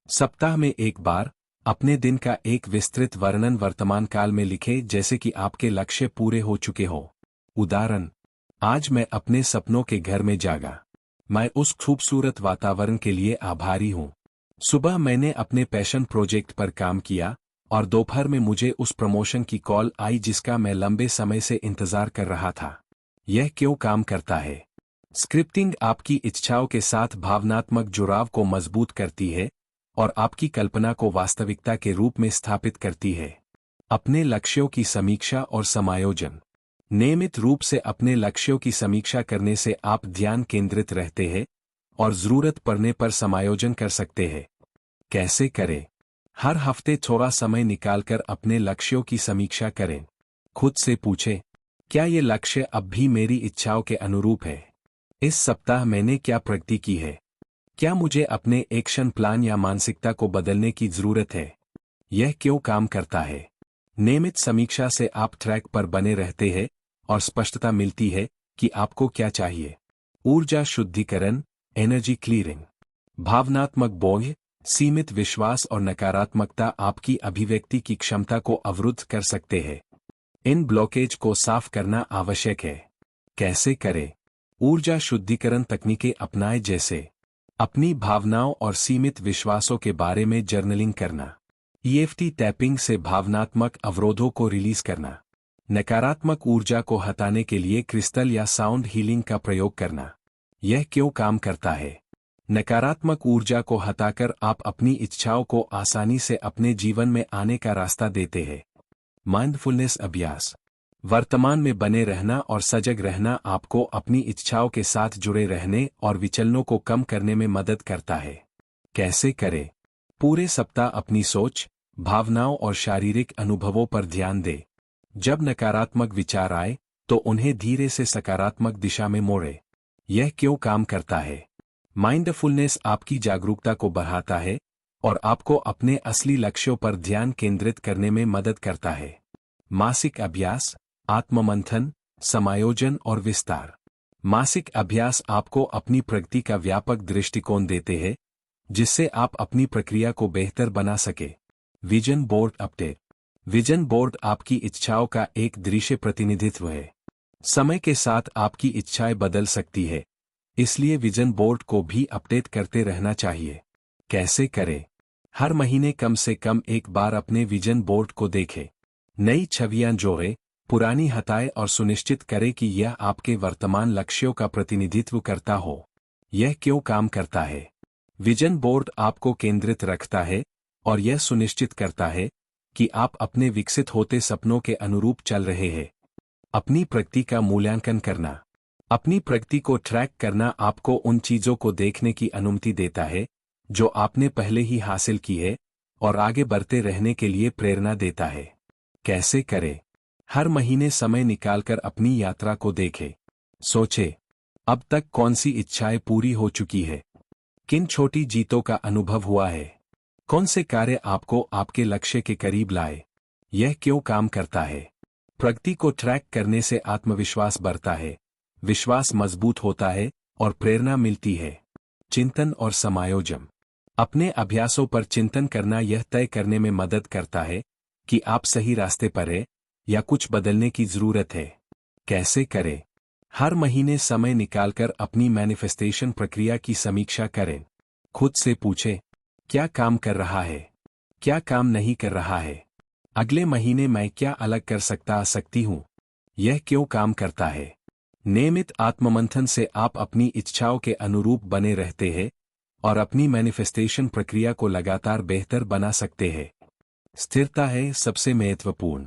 सप्ताह में एक बार अपने दिन का एक विस्तृत वर्णन वर्तमान काल में लिखें जैसे कि आपके लक्ष्य पूरे हो चुके हों। उदाहरण, आज मैं अपने सपनों के घर में जागा। मैं उस खूबसूरत वातावरण के लिए आभारी हूँ। सुबह मैंने अपने पैशन प्रोजेक्ट पर काम किया और दोपहर में मुझे उस प्रमोशन की कॉल आई जिसका मैं लंबे समय से इंतजार कर रहा था। यह क्यों काम करता है? स्क्रिप्टिंग आपकी इच्छाओं के साथ भावनात्मक जुड़ाव को मजबूत करती है और आपकी कल्पना को वास्तविकता के रूप में स्थापित करती है। अपने लक्ष्यों की समीक्षा और समायोजन। नियमित रूप से अपने लक्ष्यों की समीक्षा करने से आप ध्यान केंद्रित रहते हैं और जरूरत पड़ने पर समायोजन कर सकते हैं। कैसे करें? हर हफ्ते थोड़ा समय निकालकर अपने लक्ष्यों की समीक्षा करें। खुद से पूछें, क्या ये लक्ष्य अब भी मेरी इच्छाओं के अनुरूप है? इस सप्ताह मैंने क्या प्रगति की है? क्या मुझे अपने एक्शन प्लान या मानसिकता को बदलने की जरूरत है? यह क्यों काम करता है? नियमित समीक्षा से आप ट्रैक पर बने रहते हैं और स्पष्टता मिलती है कि आपको क्या चाहिए। ऊर्जा शुद्धिकरण, एनर्जी क्लीयरिंग। भावनात्मक बोझ, सीमित विश्वास और नकारात्मकता आपकी अभिव्यक्ति की क्षमता को अवरुद्ध कर सकते हैं। इन ब्लॉकेज को साफ करना आवश्यक है। कैसे करें? ऊर्जा शुद्धिकरण तकनीकें अपनाएं जैसे अपनी भावनाओं और सीमित विश्वासों के बारे में जर्नलिंग करना, EFT टैपिंग से भावनात्मक अवरोधों को रिलीज करना, नकारात्मक ऊर्जा को हटाने के लिए क्रिस्टल या साउंड हीलिंग का प्रयोग करना। यह क्यों काम करता है? नकारात्मक ऊर्जा को हटाकर आप अपनी इच्छाओं को आसानी से अपने जीवन में आने का रास्ता देते हैं। माइंडफुलनेस अभ्यास। वर्तमान में बने रहना और सजग रहना आपको अपनी इच्छाओं के साथ जुड़े रहने और विचलनों को कम करने में मदद करता है। कैसे करें? पूरे सप्ताह अपनी सोच, भावनाओं और शारीरिक अनुभवों पर ध्यान दें। जब नकारात्मक विचार आए तो उन्हें धीरे से सकारात्मक दिशा में मोड़ें। यह क्यों काम करता है? माइंडफुलनेस आपकी जागरूकता को बढ़ाता है और आपको अपने असली लक्ष्यों पर ध्यान केंद्रित करने में मदद करता है। मासिक अभ्यास, आत्ममंथन, समायोजन और विस्तार। मासिक अभ्यास आपको अपनी प्रगति का व्यापक दृष्टिकोण देते हैं, जिससे आप अपनी प्रक्रिया को बेहतर बना सके। Vision board update. Vision board आपकी इच्छाओं का एक दृश्य प्रतिनिधित्व है। समय के साथ आपकी इच्छाएं बदल सकती है, इसलिए विजन बोर्ड को भी अपडेट करते रहना चाहिए। कैसे करें? हर महीने कम से कम एक बार अपने विजन बोर्ड को देखें। नई छवियां जोड़े, पुरानी हटाए और सुनिश्चित करें कि यह आपके वर्तमान लक्ष्यों का प्रतिनिधित्व करता हो। यह क्यों काम करता है? विजन बोर्ड आपको केंद्रित रखता है और यह सुनिश्चित करता है कि आप अपने विकसित होते सपनों के अनुरूप चल रहे हैं। अपनी प्रगति का मूल्यांकन करना। अपनी प्रगति को ट्रैक करना आपको उन चीजों को देखने की अनुमति देता है जो आपने पहले ही हासिल की है और आगे बढ़ते रहने के लिए प्रेरणा देता है। कैसे करें? हर महीने समय निकालकर अपनी यात्रा को देखें। सोचें, अब तक कौन सी इच्छाएं पूरी हो चुकी है? किन छोटी जीतों का अनुभव हुआ है? कौन से कार्य आपको आपके लक्ष्य के करीब लाए? यह क्यों काम करता है? प्रगति को ट्रैक करने से आत्मविश्वास बढ़ता है, विश्वास मजबूत होता है और प्रेरणा मिलती है। चिंतन और समायोजन। अपने अभ्यासों पर चिंतन करना यह तय करने में मदद करता है कि आप सही रास्ते पर हैं या कुछ बदलने की जरूरत है। कैसे करें? हर महीने समय निकालकर अपनी मैनिफेस्टेशन प्रक्रिया की समीक्षा करें। खुद से पूछें, क्या काम कर रहा है? क्या काम नहीं कर रहा है? अगले महीने मैं क्या अलग कर सकती हूँ? यह क्यों काम करता है? नियमित आत्ममंथन से आप अपनी इच्छाओं के अनुरूप बने रहते हैं और अपनी मैनिफेस्टेशन प्रक्रिया को लगातार बेहतर बना सकते हैं। स्थिरता है सबसे महत्वपूर्ण।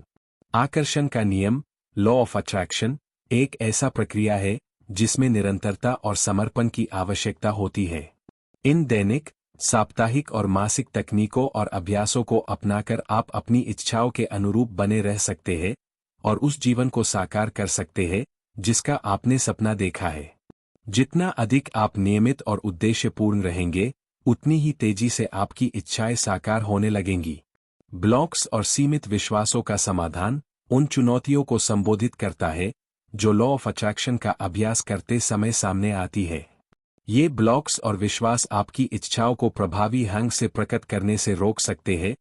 आकर्षण का नियम, लॉ ऑफ अट्रैक्शन, एक ऐसा प्रक्रिया है जिसमें निरंतरता और समर्पण की आवश्यकता होती है। इन दैनिक, साप्ताहिक और मासिक तकनीकों और अभ्यासों को अपनाकर आप अपनी इच्छाओं के अनुरूप बने रह सकते हैं और उस जीवन को साकार कर सकते हैं जिसका आपने सपना देखा है। जितना अधिक आप नियमित और उद्देश्यपूर्ण रहेंगे, उतनी ही तेजी से आपकी इच्छाएं साकार होने लगेंगी। ब्लॉक्स और सीमित विश्वासों का समाधान उन चुनौतियों को संबोधित करता है जो लॉ ऑफ अट्रैक्शन का अभ्यास करते समय सामने आती है। ये ब्लॉक्स और विश्वास आपकी इच्छाओं को प्रभावी ढंग से प्रकट करने से रोक सकते हैं,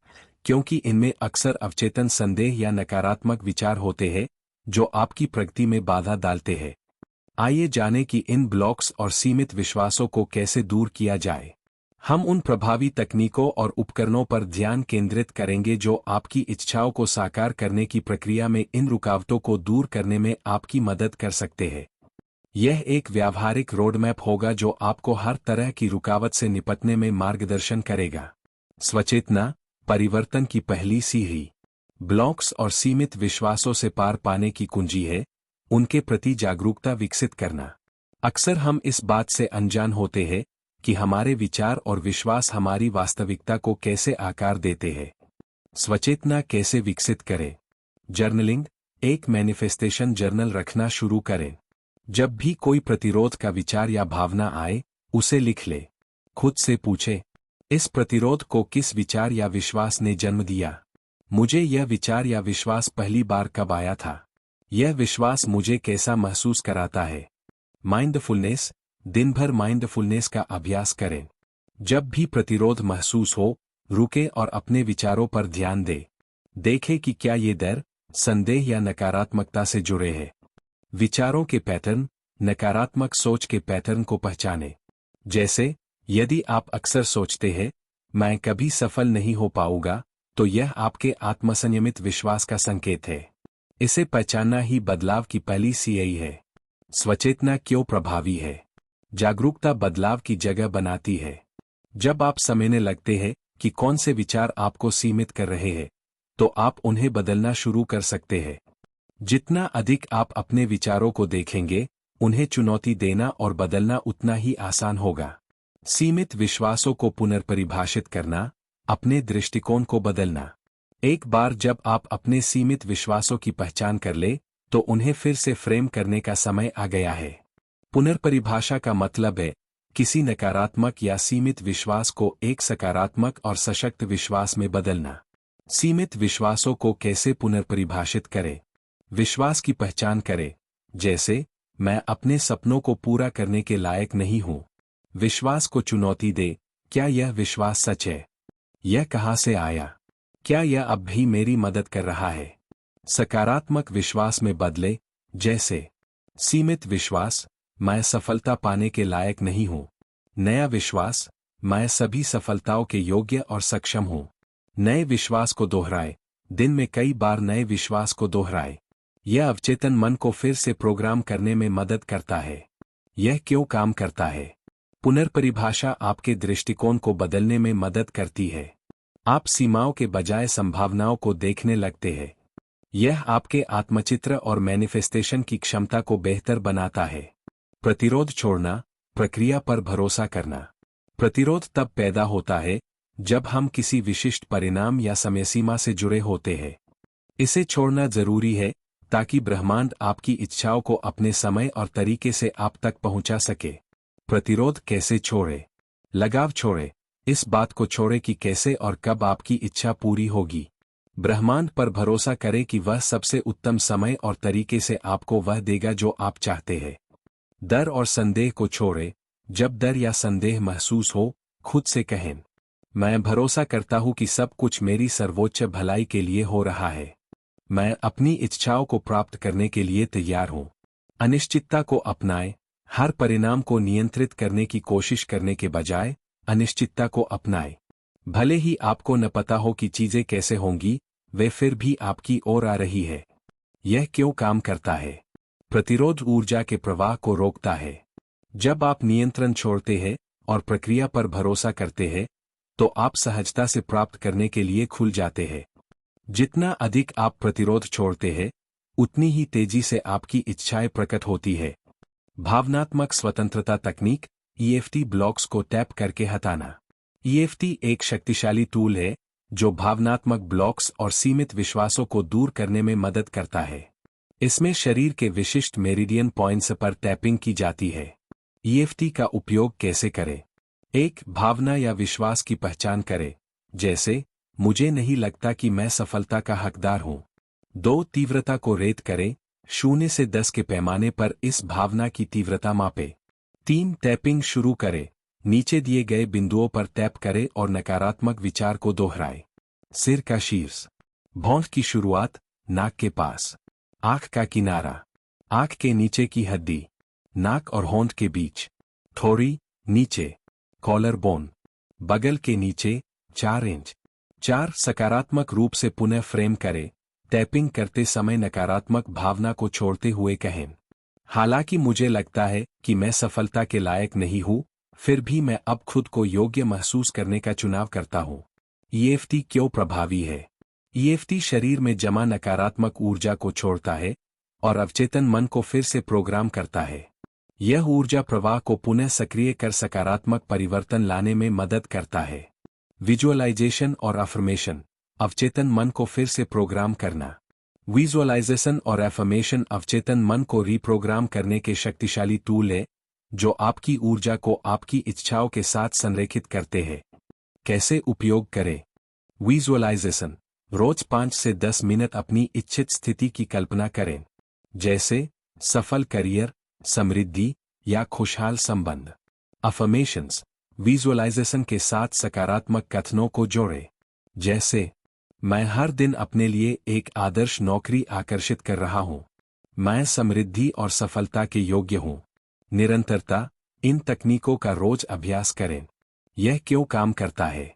क्योंकि इनमें अक्सर अवचेतन संदेह या नकारात्मक विचार होते हैं जो आपकी प्रगति में बाधा डालते हैं। आइए जानें कि इन ब्लॉक्स और सीमित विश्वासों को कैसे दूर किया जाए। हम उन प्रभावी तकनीकों और उपकरणों पर ध्यान केंद्रित करेंगे जो आपकी इच्छाओं को साकार करने की प्रक्रिया में इन रुकावटों को दूर करने में आपकी मदद कर सकते हैं। यह एक व्यावहारिक रोडमैप होगा जो आपको हर तरह की रुकावट से निपटने में मार्गदर्शन करेगा। स्वचेतना, परिवर्तन की पहली सीढ़ी। ब्लॉक्स और सीमित विश्वासों से पार पाने की कुंजी है उनके प्रति जागरूकता विकसित करना। अक्सर हम इस बात से अनजान होते हैं कि हमारे विचार और विश्वास हमारी वास्तविकता को कैसे आकार देते हैं। स्वचेतना कैसे विकसित करें? जर्नलिंग, एक मैनिफेस्टेशन जर्नल रखना शुरू करें। जब भी कोई प्रतिरोध का विचार या भावना आए, उसे लिख ले। खुद से पूछे, इस प्रतिरोध को किस विचार या विश्वास ने जन्म दिया? मुझे यह विचार या विश्वास पहली बार कब आया था? यह विश्वास मुझे कैसा महसूस कराता है? माइंडफुलनेस, दिन भर माइंडफुलनेस का अभ्यास करें। जब भी प्रतिरोध महसूस हो, रुके और अपने विचारों पर ध्यान दें। देखें कि क्या ये डर, संदेह या नकारात्मकता से जुड़े हैं। विचारों के पैटर्न, नकारात्मक सोच के पैटर्न को पहचानें। जैसे, यदि आप अक्सर सोचते हैं, मैं कभी सफल नहीं हो पाऊंगा, तो यह आपके आत्मसंयमित विश्वास का संकेत है। इसे पहचानना ही बदलाव की पहली सीढ़ी है। स्वचेतना क्यों प्रभावी है? जागरूकता बदलाव की जगह बनाती है। जब आप समझने लगते हैं कि कौन से विचार आपको सीमित कर रहे हैं, तो आप उन्हें बदलना शुरू कर सकते हैं। जितना अधिक आप अपने विचारों को देखेंगे, उन्हें चुनौती देना और बदलना उतना ही आसान होगा। सीमित विश्वासों को पुनर्परिभाषित करना, अपने दृष्टिकोण को बदलना। एक बार जब आप अपने सीमित विश्वासों की पहचान कर ले, तो उन्हें फिर से फ्रेम करने का समय आ गया है। पुनर्परिभाषा का मतलब है किसी नकारात्मक या सीमित विश्वास को एक सकारात्मक और सशक्त विश्वास में बदलना। सीमित विश्वासों को कैसे पुनर्परिभाषित करें? विश्वास की पहचान करें, जैसे, मैं अपने सपनों को पूरा करने के लायक नहीं हूं। विश्वास को चुनौती दे, क्या यह विश्वास सच है? यह कहां से आया? क्या यह अब भी मेरी मदद कर रहा है? सकारात्मक विश्वास में बदले, जैसे, सीमित विश्वास, मैं सफलता पाने के लायक नहीं हूं। नया विश्वास, मैं सभी सफलताओं के योग्य और सक्षम हूँ। नए विश्वास को दोहराए। दिन में कई बार नए विश्वास को दोहराए। यह अवचेतन मन को फिर से प्रोग्राम करने में मदद करता है। यह क्यों काम करता है? पुनर्परिभाषा आपके दृष्टिकोण को बदलने में मदद करती है। आप सीमाओं के बजाय संभावनाओं को देखने लगते हैं। यह आपके आत्मचित्र और मैनिफेस्टेशन की क्षमता को बेहतर बनाता है। प्रतिरोध छोड़ना, प्रक्रिया पर भरोसा करना। प्रतिरोध तब पैदा होता है जब हम किसी विशिष्ट परिणाम या समय सीमा से जुड़े होते हैं। इसे छोड़ना जरूरी है ताकि ब्रह्मांड आपकी इच्छाओं को अपने समय और तरीके से आप तक पहुंचा सके। प्रतिरोध कैसे छोड़े? लगाव छोड़े। इस बात को छोड़े कि कैसे और कब आपकी इच्छा पूरी होगी। ब्रह्मांड पर भरोसा करें कि वह सबसे उत्तम समय और तरीके से आपको वह देगा जो आप चाहते हैं। डर और संदेह को छोड़े। जब डर या संदेह महसूस हो, खुद से कहें, मैं भरोसा करता हूं कि सब कुछ मेरी सर्वोच्च भलाई के लिए हो रहा है। मैं अपनी इच्छाओं को प्राप्त करने के लिए तैयार हूं। अनिश्चितता को अपनाएं। हर परिणाम को नियंत्रित करने की कोशिश करने के बजाय अनिश्चितता को अपनाएं। भले ही आपको न पता हो कि चीजें कैसे होंगी, वे फिर भी आपकी ओर आ रही है। यह क्यों काम करता है? प्रतिरोध ऊर्जा के प्रवाह को रोकता है। जब आप नियंत्रण छोड़ते हैं और प्रक्रिया पर भरोसा करते हैं, तो आप सहजता से प्राप्त करने के लिए खुल जाते हैं। जितना अधिक आप प्रतिरोध छोड़ते हैं, उतनी ही तेजी से आपकी इच्छाएं प्रकट होती है। भावनात्मक स्वतंत्रता तकनीक, ईएफटी ब्लॉक्स को टैप करके हटाना। ईएफटी एक शक्तिशाली टूल है जो भावनात्मक ब्लॉक्स और सीमित विश्वासों को दूर करने में मदद करता है। इसमें शरीर के विशिष्ट मेरिडियन पॉइंट्स पर टैपिंग की जाती है। ईएफटी का उपयोग कैसे करें? 1. भावना या विश्वास की पहचान करें, जैसे मुझे नहीं लगता कि मैं सफलता का हकदार हूं। 2. तीव्रता को रेट करें, 0 से 10 के पैमाने पर इस भावना की तीव्रता मापें। 3. टैपिंग शुरू करें, नीचे दिए गए बिंदुओं पर टैप करें और नकारात्मक विचार को दोहराएं। सिर का शीर्ष, भौं की शुरुआत, नाक के पास, आंख का किनारा, आंख के नीचे की हड्डी, नाक और होंठ के बीच, थोड़ी नीचे, कॉलर बोन, बगल के नीचे 4 इंच। 4. सकारात्मक रूप से पुनः फ्रेम करें, टैपिंग करते समय नकारात्मक भावना को छोड़ते हुए कहें, हालांकि मुझे लगता है कि मैं सफलता के लायक नहीं हूं, फिर भी मैं अब खुद को योग्य महसूस करने का चुनाव करता हूं। ईएफटी क्यों प्रभावी है? ईएफटी शरीर में जमा नकारात्मक ऊर्जा को छोड़ता है और अवचेतन मन को फिर से प्रोग्राम करता है। यह ऊर्जा प्रवाह को पुनः सक्रिय कर सकारात्मक परिवर्तन लाने में मदद करता है। विजुअलाइजेशन और अफर्मेशन, अवचेतन मन को फिर से प्रोग्राम करना। विजुअलाइजेशन और अफर्मेशन अवचेतन मन को रीप्रोग्राम करने के शक्तिशाली टूल है जो आपकी ऊर्जा को आपकी इच्छाओं के साथ संरेखित करते हैं। कैसे उपयोग करें? विजुअलाइजेशन, रोज 5 से 10 मिनट अपनी इच्छित स्थिति की कल्पना करें, जैसे सफल करियर, समृद्धि या खुशहाल संबंध। अफर्मेशंस, विजुअलाइजेशन के साथ सकारात्मक कथनों को जोड़ें, जैसे मैं हर दिन अपने लिए एक आदर्श नौकरी आकर्षित कर रहा हूं। मैं समृद्धि और सफलता के योग्य हूं। निरंतरता, इन तकनीकों का रोज अभ्यास करें। यह क्यों काम करता है?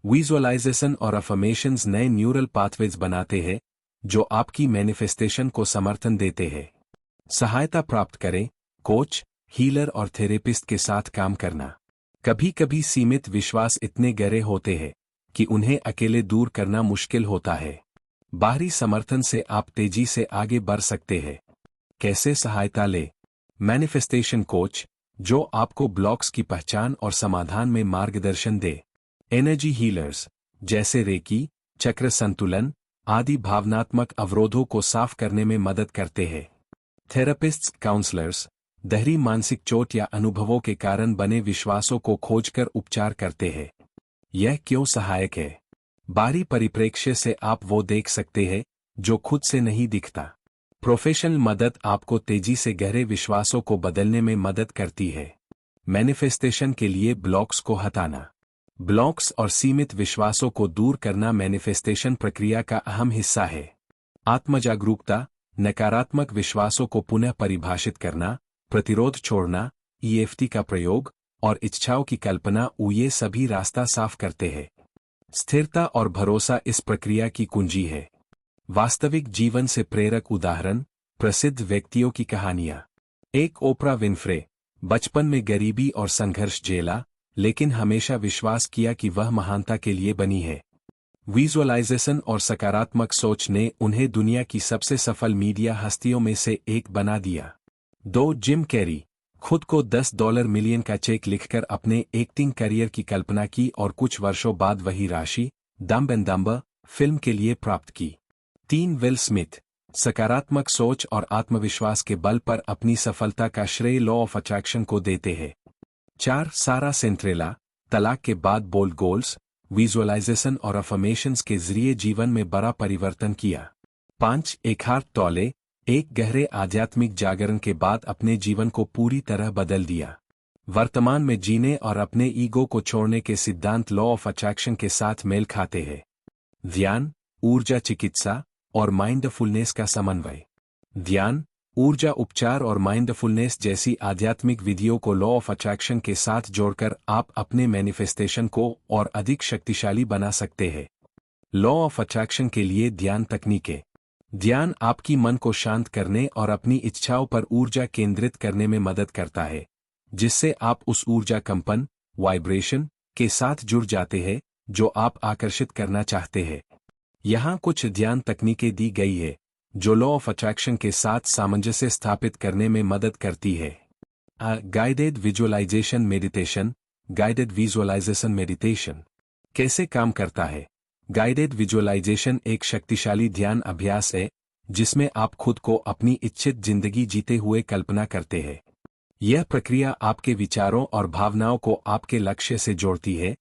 विजुअलाइजेशन और अफर्मेशंस नए न्यूरल पाथवेज बनाते हैं जो आपकी मैनिफेस्टेशन को समर्थन देते हैं। सहायता प्राप्त करें, कोच, हीलर और थेरेपिस्ट के साथ काम करना। कभी कभी सीमित विश्वास इतने गहरे होते हैं कि उन्हें अकेले दूर करना मुश्किल होता है। बाहरी समर्थन से आप तेजी से आगे बढ़ सकते हैं। कैसे सहायता ले? मैनिफेस्टेशन कोच, जो आपको ब्लॉक्स की पहचान और समाधान में मार्गदर्शन दे। एनर्जी हीलर्स, जैसे रेकी, चक्र संतुलन आदि भावनात्मक अवरोधों को साफ करने में मदद करते हैं। थेरेपिस्ट्स, काउंसलर्स, गहरी मानसिक चोट या अनुभवों के कारण बने विश्वासों को खोजकर उपचार करते हैं। यह क्यों सहायक है? बाहरी परिप्रेक्ष्य से आप वो देख सकते हैं जो खुद से नहीं दिखता। प्रोफेशनल मदद आपको तेजी से गहरे विश्वासों को बदलने में मदद करती है। मैनिफेस्टेशन के लिए ब्लॉक्स को हटाना। ब्लॉक्स और सीमित विश्वासों को दूर करना मैनिफेस्टेशन प्रक्रिया का अहम हिस्सा है। आत्मजागरूकता, नकारात्मक विश्वासों को पुनः परिभाषित करना, प्रतिरोध छोड़ना, ईएफटी का प्रयोग और इच्छाओं की कल्पना ये सभी रास्ता साफ करते हैं। स्थिरता और भरोसा इस प्रक्रिया की कुंजी है। वास्तविक जीवन से प्रेरक उदाहरण, प्रसिद्ध व्यक्तियों की कहानियां। एक ओपरा विनफ्रे, बचपन में गरीबी और संघर्ष झेला, लेकिन हमेशा विश्वास किया कि वह महानता के लिए बनी है। विजुअलाइजेशन और सकारात्मक सोच ने उन्हें दुनिया की सबसे सफल मीडिया हस्तियों में से एक बना दिया। 2 जिम कैरी, खुद को $10 मिलियन का चेक लिखकर अपने एक्टिंग करियर की कल्पना की और कुछ वर्षों बाद वही राशि डम्ब एंड डम्बर फिल्म के लिए प्राप्त की। 3 विल स्मिथ, सकारात्मक सोच और आत्मविश्वास के बल पर अपनी सफलता का श्रेय लॉ ऑफ अट्रैक्शन को देते हैं। 4 सारा सेंट्रेला, तलाक के बाद बोल्ड गोल्स, विजुअलाइजेशन और अफर्मेशंस के जरिए जीवन में बड़ा परिवर्तन किया। 5 एकहार्ट टोले, एक गहरे आध्यात्मिक जागरण के बाद अपने जीवन को पूरी तरह बदल दिया। वर्तमान में जीने और अपने ईगो को छोड़ने के सिद्धांत लॉ ऑफ अट्रैक्शन के साथ मेल खाते हैं। ध्यान, ऊर्जा चिकित्सा और माइंडफुलनेस का समन्वय। ध्यान, ऊर्जा उपचार और माइंडफुलनेस जैसी आध्यात्मिक विधियों को लॉ ऑफ अट्रैक्शन के साथ जोड़कर आप अपने मैनिफेस्टेशन को और अधिक शक्तिशाली बना सकते हैं। लॉ ऑफ अट्रैक्शन के लिए ध्यान तकनीकें। ध्यान आपकी मन को शांत करने और अपनी इच्छाओं पर ऊर्जा केंद्रित करने में मदद करता है, जिससे आप उस ऊर्जा कंपन, वाइब्रेशन के साथ जुड़ जाते हैं जो आप आकर्षित करना चाहते हैं। यहाँ कुछ ध्यान तकनीकें दी गई है जो लॉ ऑफ अट्रैक्शन के साथ सामंजस्य स्थापित करने में मदद करती है। Guided visualisation meditation. Guided visualisation meditation कैसे काम करता है? गाइडेड विजुअलाइजेशन एक शक्तिशाली ध्यान अभ्यास है जिसमें आप खुद को अपनी इच्छित जिंदगी जीते हुए कल्पना करते हैं। यह प्रक्रिया आपके विचारों और भावनाओं को आपके लक्ष्य से जोड़ती है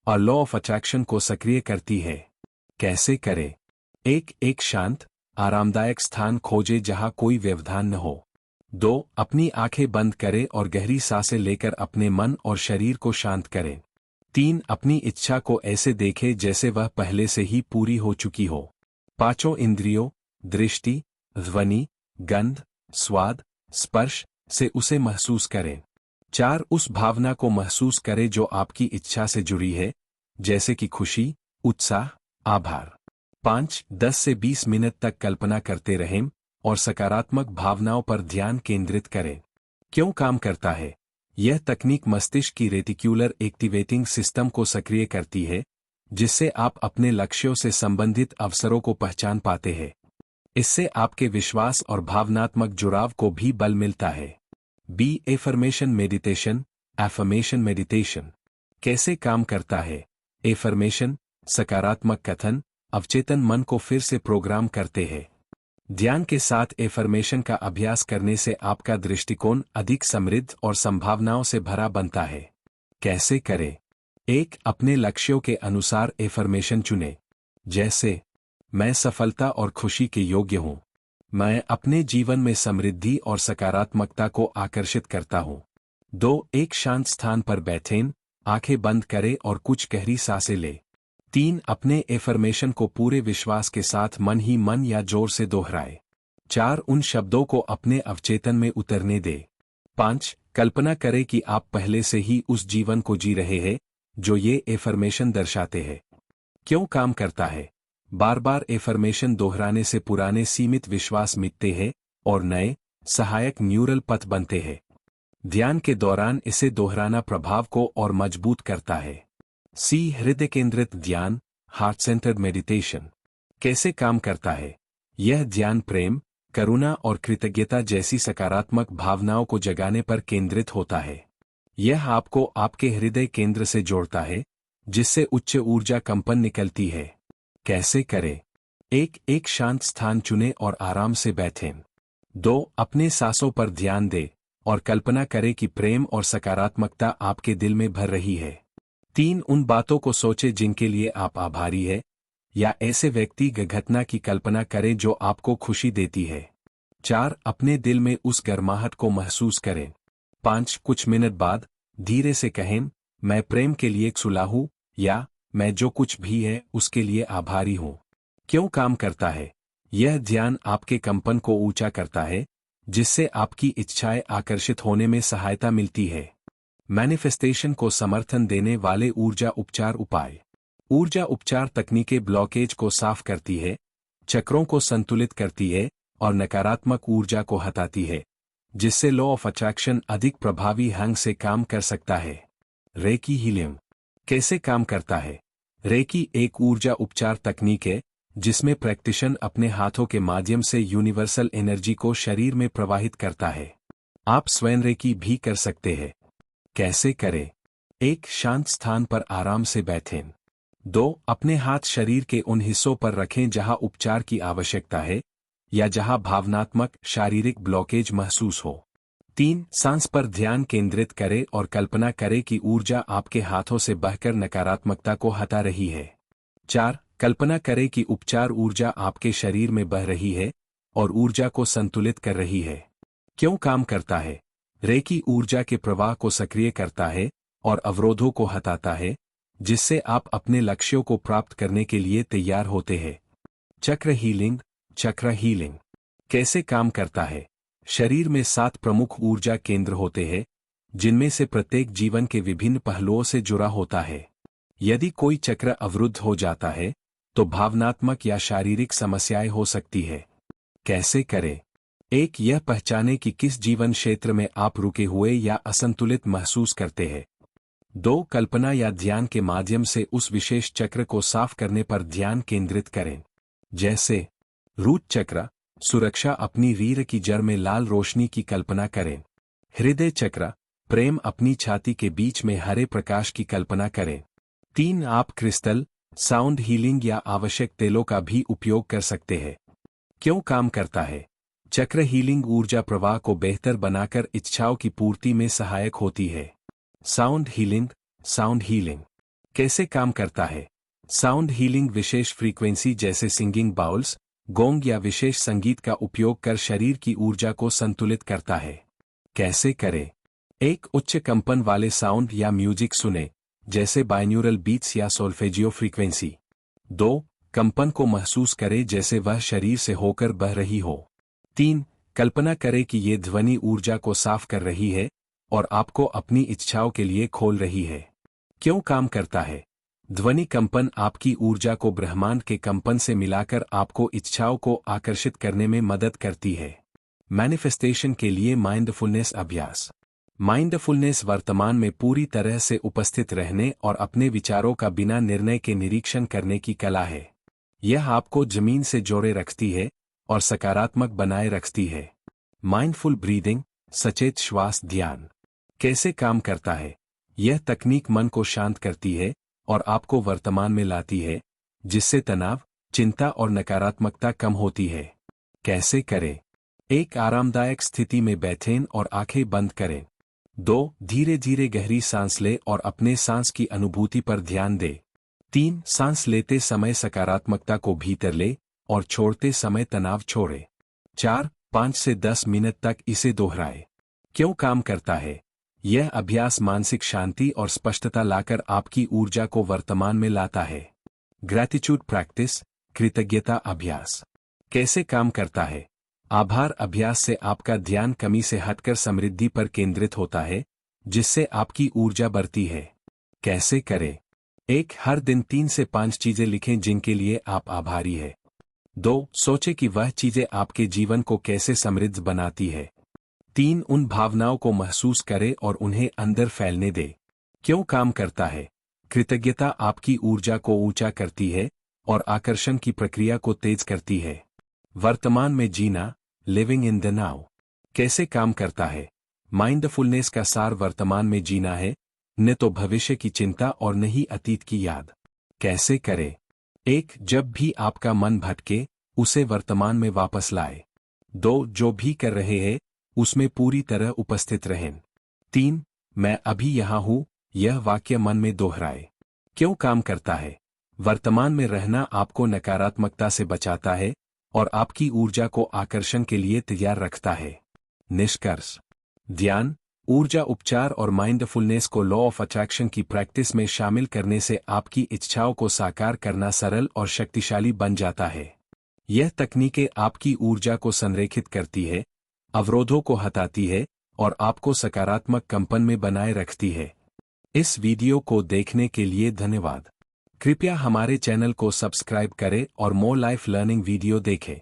और लॉ ऑफ अट्रैक्शन को सक्रिय करती है। कैसे करें? एक शांत, आरामदायक स्थान खोजें जहां कोई व्यवधान न हो। 2 अपनी आंखें बंद करें और गहरी सांसें लेकर अपने मन और शरीर को शांत करें। 3 अपनी इच्छा को ऐसे देखें जैसे वह पहले से ही पूरी हो चुकी हो। 5 इंद्रियों, दृष्टि, ध्वनि, गंध, स्वाद, स्पर्श से उसे महसूस करें। 4 उस भावना को महसूस करें जो आपकी इच्छा से जुड़ी है, जैसे कि खुशी, उत्साह, आभार। 5 10 से 20 मिनट तक कल्पना करते रहें और सकारात्मक भावनाओं पर ध्यान केंद्रित करें। क्यों काम करता है? यह तकनीक मस्तिष्क की रेटिक्यूलर एक्टिवेटिंग सिस्टम को सक्रिय करती है, जिससे आप अपने लक्ष्यों से संबंधित अवसरों को पहचान पाते हैं। इससे आपके विश्वास और भावनात्मक जुड़ाव को भी बल मिलता है। Affirmation meditation. एफर्मेशन मेडिटेशन कैसे काम करता है? एफर्मेशन, सकारात्मक कथन, अवचेतन मन को फिर से प्रोग्राम करते हैं। ध्यान के साथ एफर्मेशन का अभ्यास करने से आपका दृष्टिकोण अधिक समृद्ध और संभावनाओं से भरा बनता है। कैसे करें? 1 अपने लक्ष्यों के अनुसार एफर्मेशन चुनें। जैसे, मैं सफलता और खुशी के योग्य हूं। मैं अपने जीवन में समृद्धि और सकारात्मकता को आकर्षित करता हूं। 2 एक शांत स्थान पर बैठें, आंखें बंद करें और कुछ गहरी सांसें लें। 3 अपने एफर्मेशन को पूरे विश्वास के साथ मन ही मन या जोर से दोहराए। 4 उन शब्दों को अपने अवचेतन में उतरने दे। 5 कल्पना करें कि आप पहले से ही उस जीवन को जी रहे हैं जो ये एफर्मेशन दर्शाते हैं। क्यों काम करता है? बार बार एफर्मेशन दोहराने से पुराने सीमित विश्वास मिटते हैं और नए, सहायक न्यूरल पथ बनते हैं। ध्यान के दौरान इसे दोहराना प्रभाव को और मजबूत करता है। हृदय केंद्रित ध्यान। हार्ट सेंटर्ड मेडिटेशन कैसे काम करता है? यह ध्यान प्रेम, करुणा और कृतज्ञता जैसी सकारात्मक भावनाओं को जगाने पर केंद्रित होता है। यह आपको आपके हृदय केंद्र से जोड़ता है, जिससे उच्च ऊर्जा कंपन निकलती है। कैसे करें? एक शांत स्थान चुनें और आराम से बैठें। 2 अपने सांसों पर ध्यान दें और कल्पना करें कि प्रेम और सकारात्मकता आपके दिल में भर रही है। 3 उन बातों को सोचें जिनके लिए आप आभारी हैं, या ऐसे व्यक्ति घटना की कल्पना करें जो आपको खुशी देती है। 4 अपने दिल में उस गर्माहट को महसूस करें। 5 कुछ मिनट बाद धीरे से कहें, मैं प्रेम के लिए सुलह हूं, या मैं जो कुछ भी है उसके लिए आभारी हूं। क्यों काम करता है? यह ध्यान आपके कंपन को ऊंचा करता है, जिससे आपकी इच्छाएं आकर्षित होने में सहायता मिलती है। मैनिफेस्टेशन को समर्थन देने वाले ऊर्जा उपचार उपाय। ऊर्जा उपचार तकनीकें ब्लॉकेज को साफ करती है, चक्रों को संतुलित करती है और नकारात्मक ऊर्जा को हटाती है, जिससे लॉ ऑफ अट्रैक्शन अधिक प्रभावी ढंग से काम कर सकता है। रेकी हीलिंग कैसे काम करता है? रेकी एक ऊर्जा उपचार तकनीक है जिसमें प्रैक्टिशनर अपने हाथों के माध्यम से यूनिवर्सल एनर्जी को शरीर में प्रवाहित करता है। आप स्वयं रेकी भी कर सकते हैं। कैसे करें? एक शांत स्थान पर आराम से बैठें। 2. अपने हाथ शरीर के उन हिस्सों पर रखें जहां उपचार की आवश्यकता है या जहां भावनात्मक शारीरिक ब्लॉकेज महसूस हो। 3. सांस पर ध्यान केंद्रित करें और कल्पना करें कि ऊर्जा आपके हाथों से बहकर नकारात्मकता को हटा रही है। 4. कल्पना करें कि उपचार ऊर्जा आपके शरीर में बह रही है और ऊर्जा को संतुलित कर रही है। क्यों काम करता है? रेकी ऊर्जा के प्रवाह को सक्रिय करता है और अवरोधों को हटाता है, जिससे आप अपने लक्ष्यों को प्राप्त करने के लिए तैयार होते हैं। चक्र हीलिंग। चक्र हीलिंग कैसे काम करता है? शरीर में 7 प्रमुख ऊर्जा केंद्र होते हैं, जिनमें से प्रत्येक जीवन के विभिन्न पहलुओं से जुड़ा होता है। यदि कोई चक्र अवरुद्ध हो जाता है, तो भावनात्मक या शारीरिक समस्याएं हो सकती है। कैसे करें? 1. यह पहचानें कि किस जीवन क्षेत्र में आप रुके हुए या असंतुलित महसूस करते हैं। 2. कल्पना या ध्यान के माध्यम से उस विशेष चक्र को साफ करने पर ध्यान केंद्रित करें। जैसे रूट चक्र, सुरक्षा, अपनी रीढ़ की जड़ में लाल रोशनी की कल्पना करें। हृदय चक्र, प्रेम, अपनी छाती के बीच में हरे प्रकाश की कल्पना करें। 3. आप क्रिस्टल, साउंड हीलिंग या आवश्यक तेलों का भी उपयोग कर सकते हैं। क्यों काम करता है? चक्र हीलिंग ऊर्जा प्रवाह को बेहतर बनाकर इच्छाओं की पूर्ति में सहायक होती है। Sound healing. साउंड हीलिंग कैसे काम करता है? साउंड हीलिंग विशेष फ्रीक्वेंसी जैसे सिंगिंग बाउल्स, गोंग या विशेष संगीत का उपयोग कर शरीर की ऊर्जा को संतुलित करता है। कैसे करें? 1. उच्च कंपन वाले साउंड या म्यूजिक सुने, जैसे बाइन्यूरल बीट्स या सोल्फेजियो फ्रीक्वेंसी। 2. कंपन को महसूस करें जैसे वह शरीर से होकर बह रही हो। 3. कल्पना करें कि ये ध्वनि ऊर्जा को साफ कर रही है और आपको अपनी इच्छाओं के लिए खोल रही है। क्यों काम करता है? ध्वनि कंपन आपकी ऊर्जा को ब्रह्मांड के कंपन से मिलाकर आपको इच्छाओं को आकर्षित करने में मदद करती है। मैनिफेस्टेशन के लिए माइंडफुलनेस अभ्यास। माइंडफुलनेस वर्तमान में पूरी तरह से उपस्थित रहने और अपने विचारों का बिना निर्णय के निरीक्षण करने की कला है। यह आपको जमीन से जोड़े रखती है और सकारात्मक बनाए रखती है। माइंडफुल ब्रीदिंग, सचेत श्वास ध्यान कैसे काम करता है? यह तकनीक मन को शांत करती है और आपको वर्तमान में लाती है, जिससे तनाव, चिंता और नकारात्मकता कम होती है। कैसे करें? 1. आरामदायक स्थिति में बैठें और आंखें बंद करें। 2. धीरे धीरे गहरी सांस लें और अपने सांस की अनुभूति पर ध्यान दें। 3. सांस लेते समय सकारात्मकता को भीतर ले और छोड़ते समय तनाव छोड़े। 4. 5 से 10 मिनट तक इसे दोहराएं। क्यों काम करता है? यह अभ्यास मानसिक शांति और स्पष्टता लाकर आपकी ऊर्जा को वर्तमान में लाता है। ग्रैटिट्यूड प्रैक्टिस, कृतज्ञता अभ्यास कैसे काम करता है? आभार अभ्यास से आपका ध्यान कमी से हटकर समृद्धि पर केंद्रित होता है, जिससे आपकी ऊर्जा बढ़ती है। कैसे करें? 1. हर दिन 3 से 5 चीजें लिखें जिनके लिए आप आभारी हैं। 2. सोचें कि वह चीजें आपके जीवन को कैसे समृद्ध बनाती है। 3. उन भावनाओं को महसूस करें और उन्हें अंदर फैलने दें। क्यों काम करता है? कृतज्ञता आपकी ऊर्जा को ऊंचा करती है और आकर्षण की प्रक्रिया को तेज करती है। वर्तमान में जीना, लिविंग इन द नाउ कैसे काम करता है? माइंडफुलनेस का सार वर्तमान में जीना है, न तो भविष्य की चिंता और न ही अतीत की याद। कैसे करें? 1. जब भी आपका मन भटके, उसे वर्तमान में वापस लाए। 2. जो भी कर रहे हैं उसमें पूरी तरह उपस्थित रहें। 3. मैं अभी यहाँ हूँ, यह वाक्य मन में दोहराए। क्यों काम करता है? वर्तमान में रहना आपको नकारात्मकता से बचाता है और आपकी ऊर्जा को आकर्षण के लिए तैयार रखता है। निष्कर्ष: ध्यान, ऊर्जा उपचार और माइंडफुलनेस को लॉ ऑफ अट्रैक्शन की प्रैक्टिस में शामिल करने से आपकी इच्छाओं को साकार करना सरल और शक्तिशाली बन जाता है। यह तकनीकें आपकी ऊर्जा को संरेखित करती है, अवरोधों को हटाती है और आपको सकारात्मक कंपन में बनाए रखती है। इस वीडियो को देखने के लिए धन्यवाद। कृपया हमारे चैनल को सब्सक्राइब करें और मोर लाइफ लर्निंग वीडियो देखें।